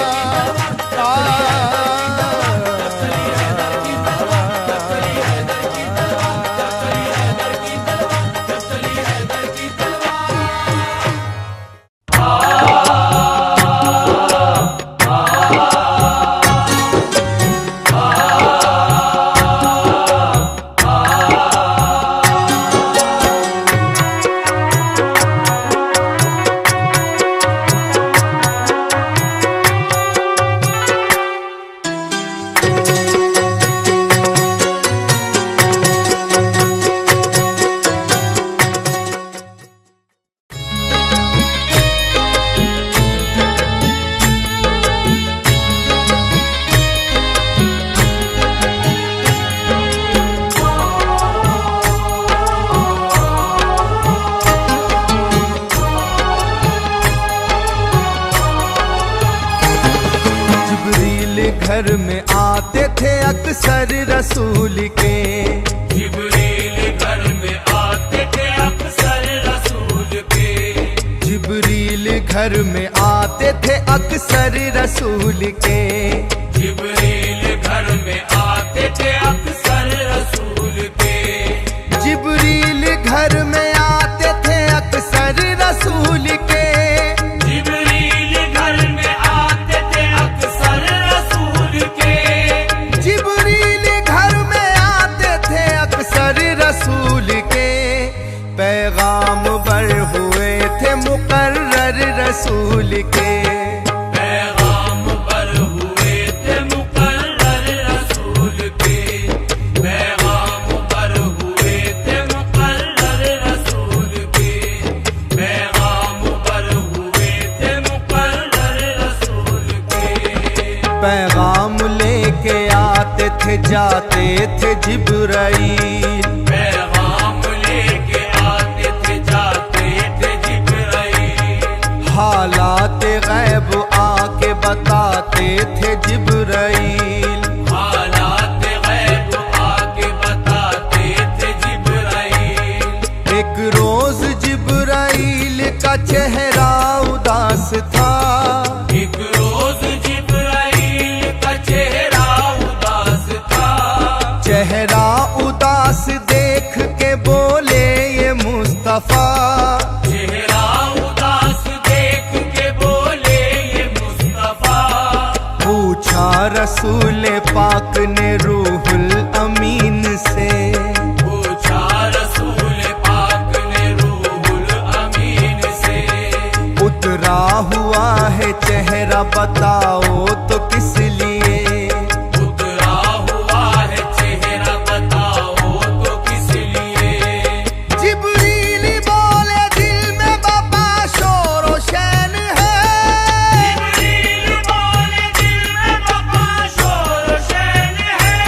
जब चली हैदर की तलवार, जब चली हैदर की तलवार, जब चली हैदर की घर में आते थे अक्सर रसूल के। जिब्रील घर में आते थे अक्सर रसूल के। जिब्रील घर में आते थे अक्सर रसूल के। जिब्रील घर में आते थे अक्सर रसूल के। जिब्रील घर में आते थे अक्सर रसूल के। जिब्रील घर में आते पैगाम लेके आते थे जाते थे जिब्राइल, पैगाम लेके आते थे जाते थे जिब्राइल, हालात गैब आके बताते थे जिब्राइल, हालात गैब आके बताते थे जिब्राइल। एक रोज जिब्राइल का चेहरा उदास था, एक रोज जिब्राइल का चेहरा उदास था, चेहरा उदास देख के बोले ये मुस्तफा, चेहरा उदास देख के बोले ये मुस्तफा। पूछा रसूल पाक ने रूहुल अमीन से, पूछा रसूल पाक ने रूहुल अमीन से, उतरा हुआ है चेहरा बताओ तो किस लिए, उतरा हुआ है चेहरा बताओ तो किस लिए। जिब्रील बोले दिल में बाबा शोर व शैन है, जिब्रील बोले दिल में बाबा शोर शैन है,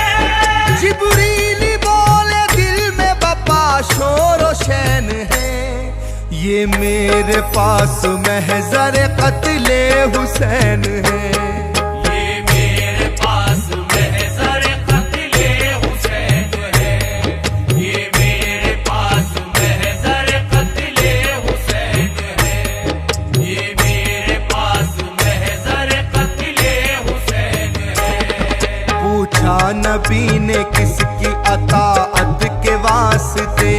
जिब्रील बोले दिल में बाबा शोर व शैन है, ये मेरे पास महज़र क़त्ले हुसैन है, ये मेरे पास महज़र क़त्ले हुसैन है, ये मेरे पास महज़र क़त्ले हुसैन है, ये मेरे पास महज़र क़त्ले हुसैन है। पूछा नबी ने किसकी अताअत के वास्ते,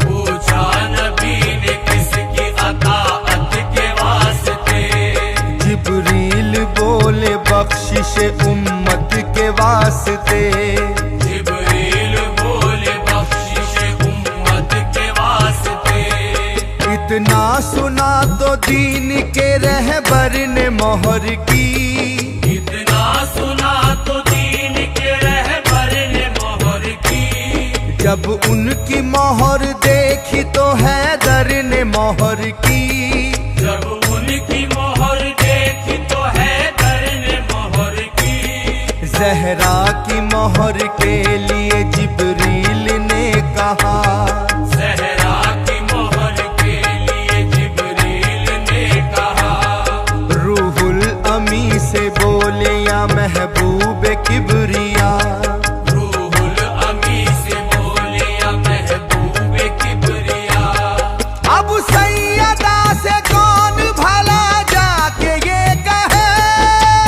पूछा नबी ने किसकी अताअत के वास्ते, जिब्रील बोले बख्शिश उम्मत के वास्ते, जिब्रील बोले बख्शिश उम्मत के वास्ते। इतना सुना तो दीन के रहबर ने मोहर की, इतना सुना तो दीन के रहबर ने मोहर की, जब उनकी मोहर देखी तो हैदर ने मोहर की, जब उनकी मोहर देखी तो हैदर ने मोहर की, ज़हरा की मोहर के लिए जिब्रील ने कहा, ज़हरा की मोहर के लिए जिब्रील ने कहा, रूहुल अमी से बोले या महबूब किबरिया, रूहुल अमी से बोले या महबूब किबरिया। अब सैयदा से कौन भला जाके ये कहे,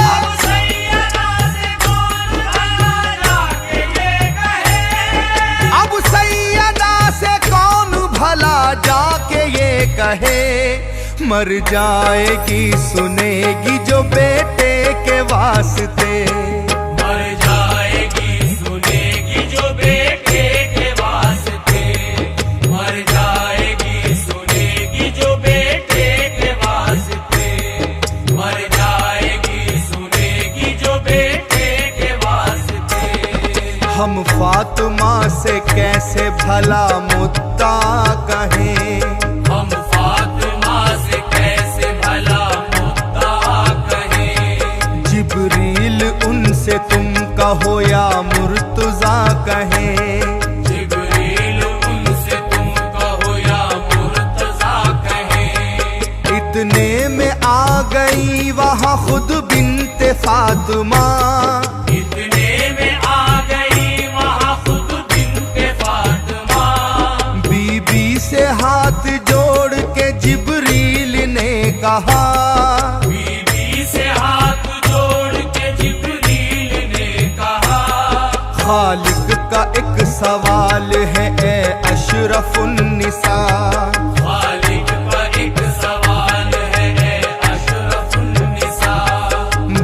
अब सैयदा से कौन भला जाके ये कहे, अब सैयदा से कौन भला जाके ये कहे, मर जाएगी सुनेगी जो बेटे के वास्ते, मर जाएगी सुनेगी जो बेटे के वास्ते, मर जाएगी सुनेगी जो बेटे के वास्ते, मर जाएगी सुनेगी जो बेटे के वास्ते। हम फातिमा से कैसे भला मुद्दा कहें, हम फातिमा से कैसे भला मुद्दा कहें, जिब्रील उनसे तुम कहो या मुर्तजा कहें, जिब्रील उनसे तुम कहो या मुर्तजा कहें। इतने में आ गई वहाँ खुद बिन्ते फातिमा, इतने में आ गई वहाँ खुद बिन्ते फातिमा, बीबी से हाथ जोड़ के जिब्रील ने कहा, बीबी से हाथ जोड़ के जिब्रील ने कहा, खालिक का एक सवाल है ए अशरफुन्निसा, खालिक का एक सवाल है अशरफुन्निसा,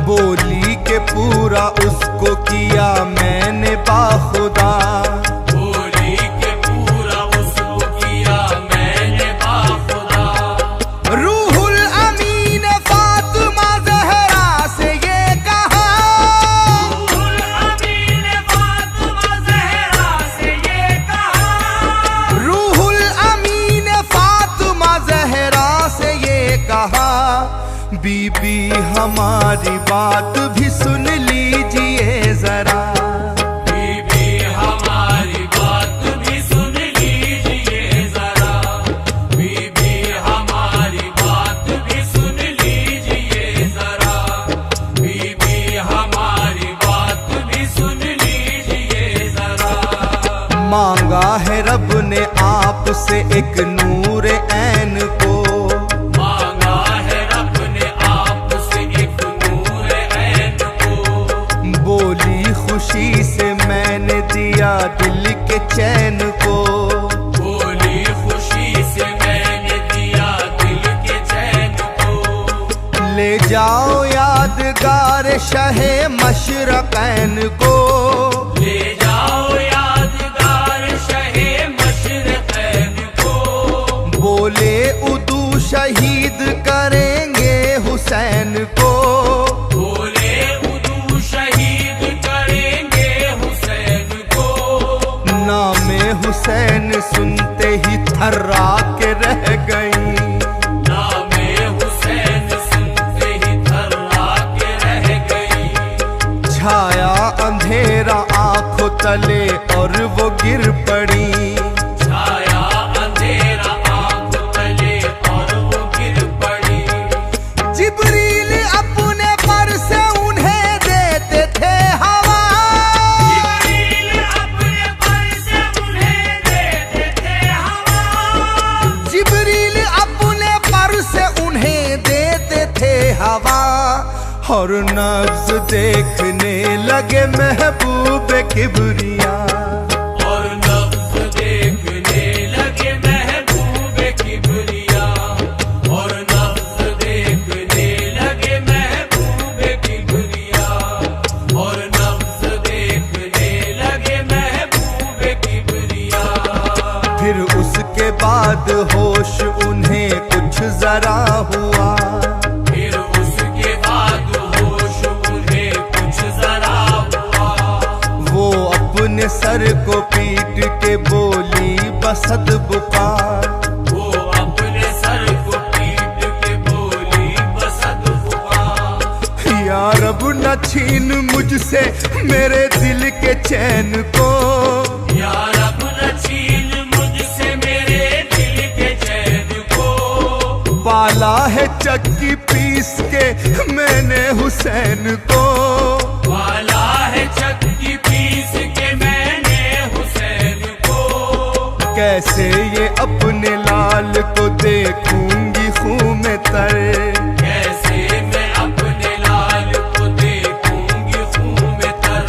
बोली के पूरा उसको किया मैंने बाखुदा, बोली के पूरा उसको किया मैंने बाखुदा। रूहुल अमीन फातिमा ज़हरा से ये कहा, रूहुल अमीन फातिमा ज़हरा से ये कहा, रूहुल अमीन फातिमा ज़हरा से ये कहा, बीबी बीबी हमारी बात भी सुन लीजिए जरा, बीबी हमारी बात भी सुन लीजिए जरा, बीबी हमारी बात भी सुन लीजिए जरा, बीबी हमारी बात भी सुन लीजिए जरा। मांगा है रब ने आपसे एक नूर ऐन को, मांगा है रब ने आपसे एक नूर ऐन को, बोली खुशी से मैंने दिया दिल के चैन को, बोली खुशी से मैंने दिया दिल के चैन को। ले जाओ यादगार शहे मशरक़ैन को, ले जाओ यादगार शहे मशरक़ैन को, बोले उदू शहीद करेंगे हुसैन को, बोले उदू शहीद करेंगे हुसैन को। नामे हुसैन सुनते ही थर्रा के रह गई, नामे हुसैन सुनते ही थर्रा के रह गई। छाया अंधेरा आंखों तले और वो गिर पड़ी, छाया अंधेरा आंख तले और वो गिर पड़ी। जिब्रील अपने पर से उन्हें देते थे हवा, जिब्रील अपने पर से उन्हें देते थे हवा, जिब्रील अपने पर से उन्हें देते थे हवा, और नब्ज देखने लगे महबूब किबरिया, और नब्ज देखने लगे महबूब किबरिया, और नब्ज देखने लगे महबूब किबरिया, और नब्ज देखने लगे महबूब किबरिया। फिर उसके बाद होश उन्हें कुछ जरा हुआ, फिर उसके बाद होश उन्हें कुछ जरा हुआ, वो अपने सर को पीट के बोली बसद बुका, वो अपने सर को पीट के बोली बसद हुआ। या रब न छीन मुझसे मेरे दिल के चैन को, या रब न छीन मुझसे मेरे दिल के चैन को, पाला है चक्की पीस के मैंने हुसैन को, वाला है चक्की पीस के मैंने हुसैन को। कैसे ये अपने लाल को देखूंगी खून में तर, कैसे मैं अपने लाल को देखूंगी खून में तर,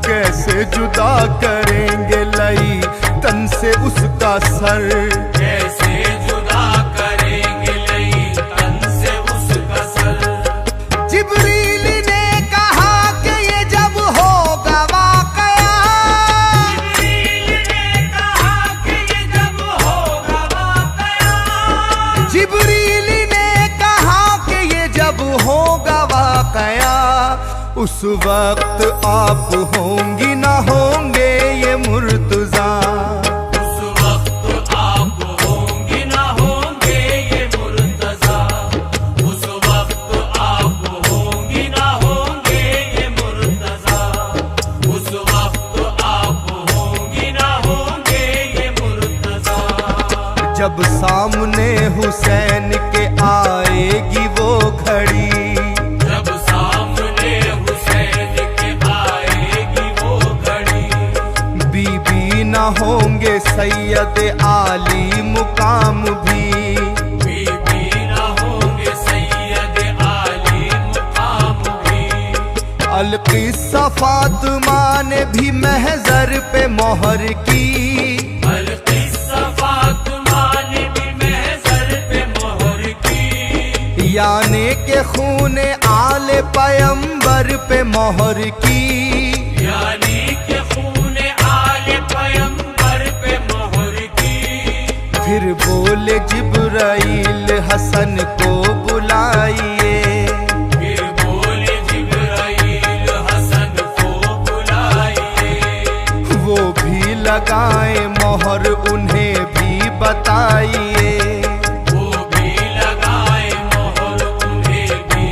कैसे जुदा करेंगे लई तन से उसका सर, कैसे जुदा करेंगे लई तन से उसका सर। जिब्रील ने कहा कि ये जब होगा वाकया, जिब्रील ने कहा कि ये जब होगा वाकया, जिब्रील ने कहा कि ये जब होगा वाकया, उस वक्त आप होंगी ना होंगे ये मुर्तजा, उस वक्त आप होंगे ना होंगे ये मुर्तजा, उस वक्त आप होंगे ना होंगे ये मुर्तजा, उस वक्त आप होंगे ना होंगे ये मुर्तजा। जब सामने हुसैन के आएगी वो घड़ी, जब सामने हुसैन के आएगी वो घड़ी, बीबी न होंगे सैयद आली मुकाम भी, बीबी ना होंगे सैयद आली मुकाम भी। अलकिस्सा फातिमा ने भी महजर पे मोहर की, अलकिस्सा फातिमा ने भी महजर पे मोहर की, यानी के खूने आले पैगंबर पे मोहर की, यानी के खूने आले पैगंबर पे मोहर की। फिर बोले जिब्राइल हसन को बुलाइए, फिर बोले जिब्राइल हसन को बुलाइए, वो भी लगाए मोहर उन्हें भी बताइए, वो भी लगाए मोहर उन्हें भी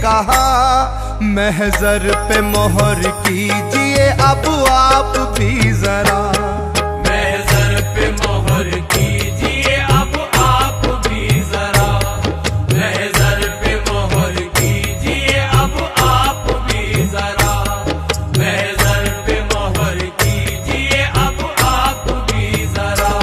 कहा, महजर पे मोहर कीजिए अब आप भी जरा। महजर पे मोहर कीजिए अब आप भी जरा। महजर पे मोहर कीजिए अब आप भी जरा। महजर पे मोहर कीजिए अब आप भी जरा।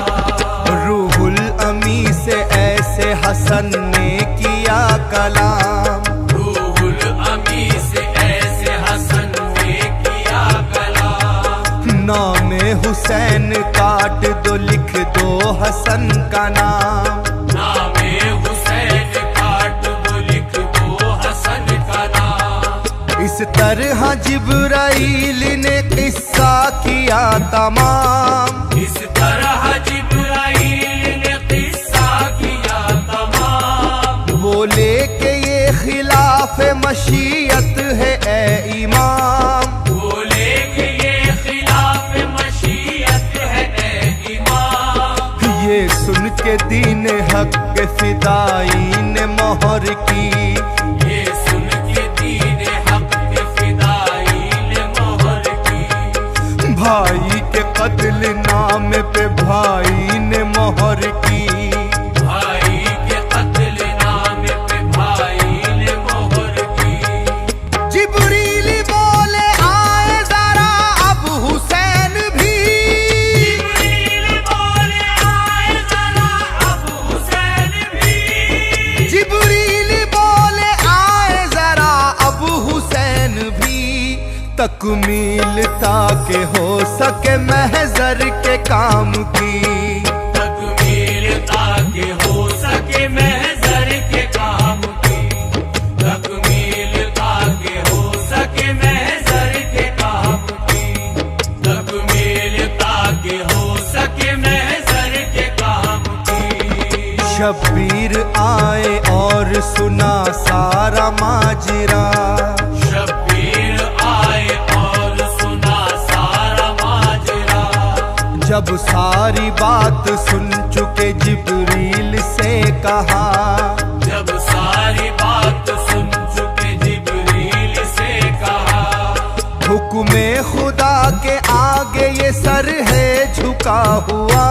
रूहुल अमी से ऐसे हसन ने किया कलाम, रूहुल अमी से ऐसे हसन ने किया कलाम। नाम हुसैन काट दो लिख दो हसन का नाम। नामे हुसैन काट दो लिख दो हसन का नाम। इस तरह जिब्राइल ने किस्सा किया तमाम, इस तरह जिब्राइल ने किस्सा किया तमाम। बोले कि ये खिलाफ मशीयत है ए इमाम। बोले कि ये खिलाफ मशीयत है ए इमाम। ये सुन के दीन हक के फिदाई ने मोहर की, ये सुन के दीन हक के फिदाई ने मोहर की। भाई के कत्ल नाम पे भाई ने मोहर की। भाई के कत्ल नाम पे भाई ने मोहर की। जिब्रील बोले आए जरा अब हुसैन भी। जिब्रील बोले आए जरा अब हुसैन भी। जिब्रील बोले आए जरा अब हुसैन भी। तकमील ताकि हो सके महजर के काम की। तकमील ताकि हो सके महजर के काम की। तकमील ताकि हो सके महजर के काम की। तकमील ताकि हो सके महजर के काम की। शब्बीर आए और सुना सारा माजरा। शब्बीर आए और सुना सारा माजरा। जब सारी बात सुन चुके जिब्रील से कहा, जब सारी बात सुन चुके जिब्रील से कहा। हुक्मे खुदा के आगे ये सर है झुका हुआ।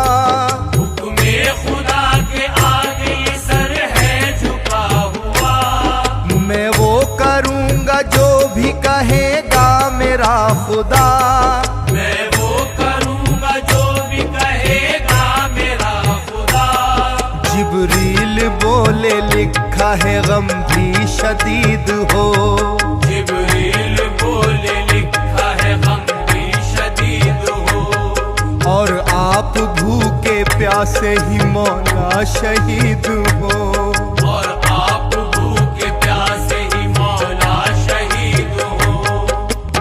हुक्मे खुदा के आगे ये सर है झुका हुआ। मैं वो करूँगा जो भी कहेगा मेरा खुदा। मैं वो करूँगा जो भी कहेगा मेरा खुदा। जिब्रील बोले लिखा है गम भी शदीद हो। जिब्रील बोले लिखा है गम भी शदीद हो। और आप भूखे प्यासे ही मौला शहीद हो। और आप भूखे प्यासे ही मौला शहीद हो।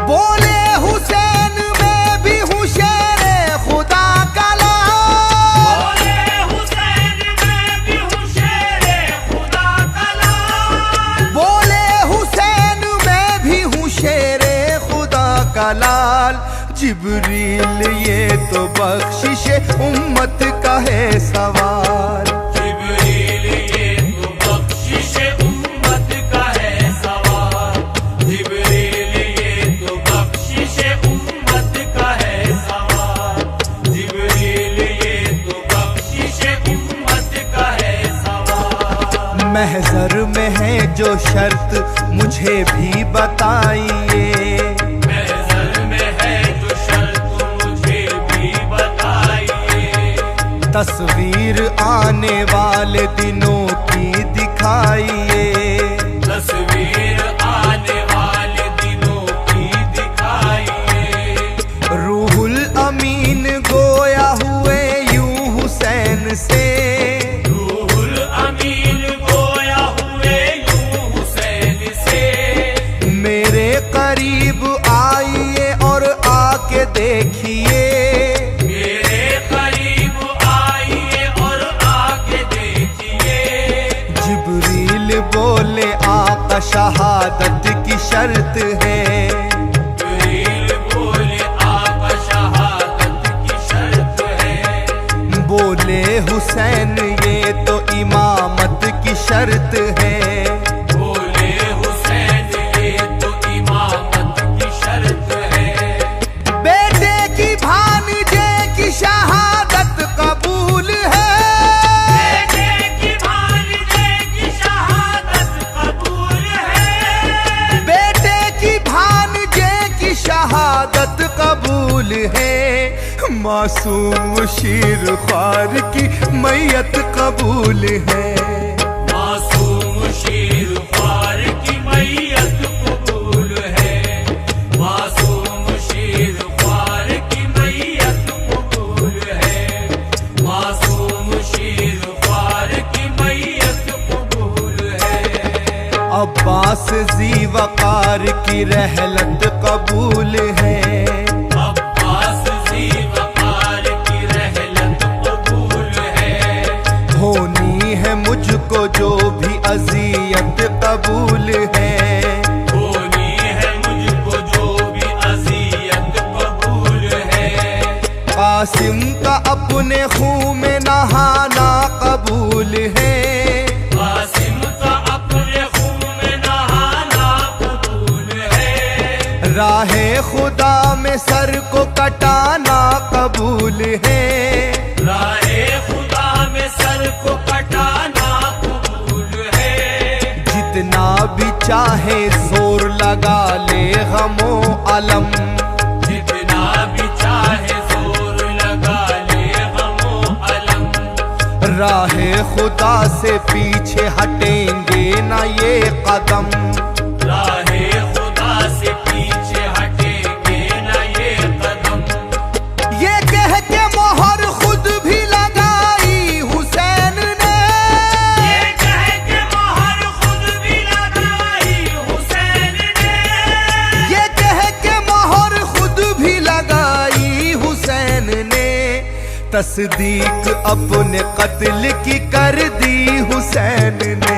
बोले हुसैन मैं भी हूँ शेरे खुदा का लाल। बोले हुसैन मैं भी हूँ शेरे खुदा का लाल। बोले हुसैन मैं भी हूँ शेरे खुदा का लाल। जिब्रील ये तो बख्शिश उम्मत का है सवाल। जिब्रील ये तो बख्शिश उम्मत का है सवाल। जिब्रील ये तो बख्शिश उम्मत का है सवाल। जिब्रील ये तो बख्शिश उम्मत का है सवाल। महजर में है जो शर्त मुझे भी बताइए। महजर में है जो शर्त मुझे भी बताइए। तस्वीर आने वाले दिनों की दिखाइए। तस्वीर आने वाले दिनों की दिखाइए। रूहुल अमीन गोया हुए यूं हुसैन से। रूहुल अमीन गोया हुए यूं हुसैन से। मेरे करीब आइए और आके देखिए। मेरे करीब आइए और आके देखिए। जिब्रील बोले आका शहादत की शर्त है। जिब्रील बोले आका शहादत की शर्त है। बोले हुसैन ये तो इमामत की शर्त है। बोले हुसैन शहादत कबूल है, मासूम शीर ख्वार की मैयत कबूल है। मासूम शीर ख्वार की मैयत कबूल है, मासूम शीर ख्वार की मैयत कबूल है, मासूम शीर ख्वार की मैयत कबूल है। अब्बास जी वकार की रहलत कबूल है, अब्बास जी वकार की रहलत कबूल है, होनी है मुझको जो भी अजियत कबूल है। होनी है मुझको जो भी अज़ियत कबूल है। कासिम का अपने खून में नहाना कबूल है, कासिम का अपने खून में नहाना कबूल है। राहे खुदा में सर को कटाना कबूल है। राहे खुदा में सर को कटाना कबूल है। जितना भी चाहे जोर लगा ले गमो अलम, जितना भी चाहे जोर लगा ले गमो अलम, राहे खुदा से पीछे हटेंगे ना ये कदम। राहे खुदा से पीछे हटेंगे न ये कदम। ये कह के मोहर खुद भी लगाई हुसैन ने, ये कह के मोहर खुद भी लगाई हुसैन ने, ये कह के मोहर खुद भी लगाई हुसैन ने। तस्दीक अपने कत्ल की कर दी हुसैन ने।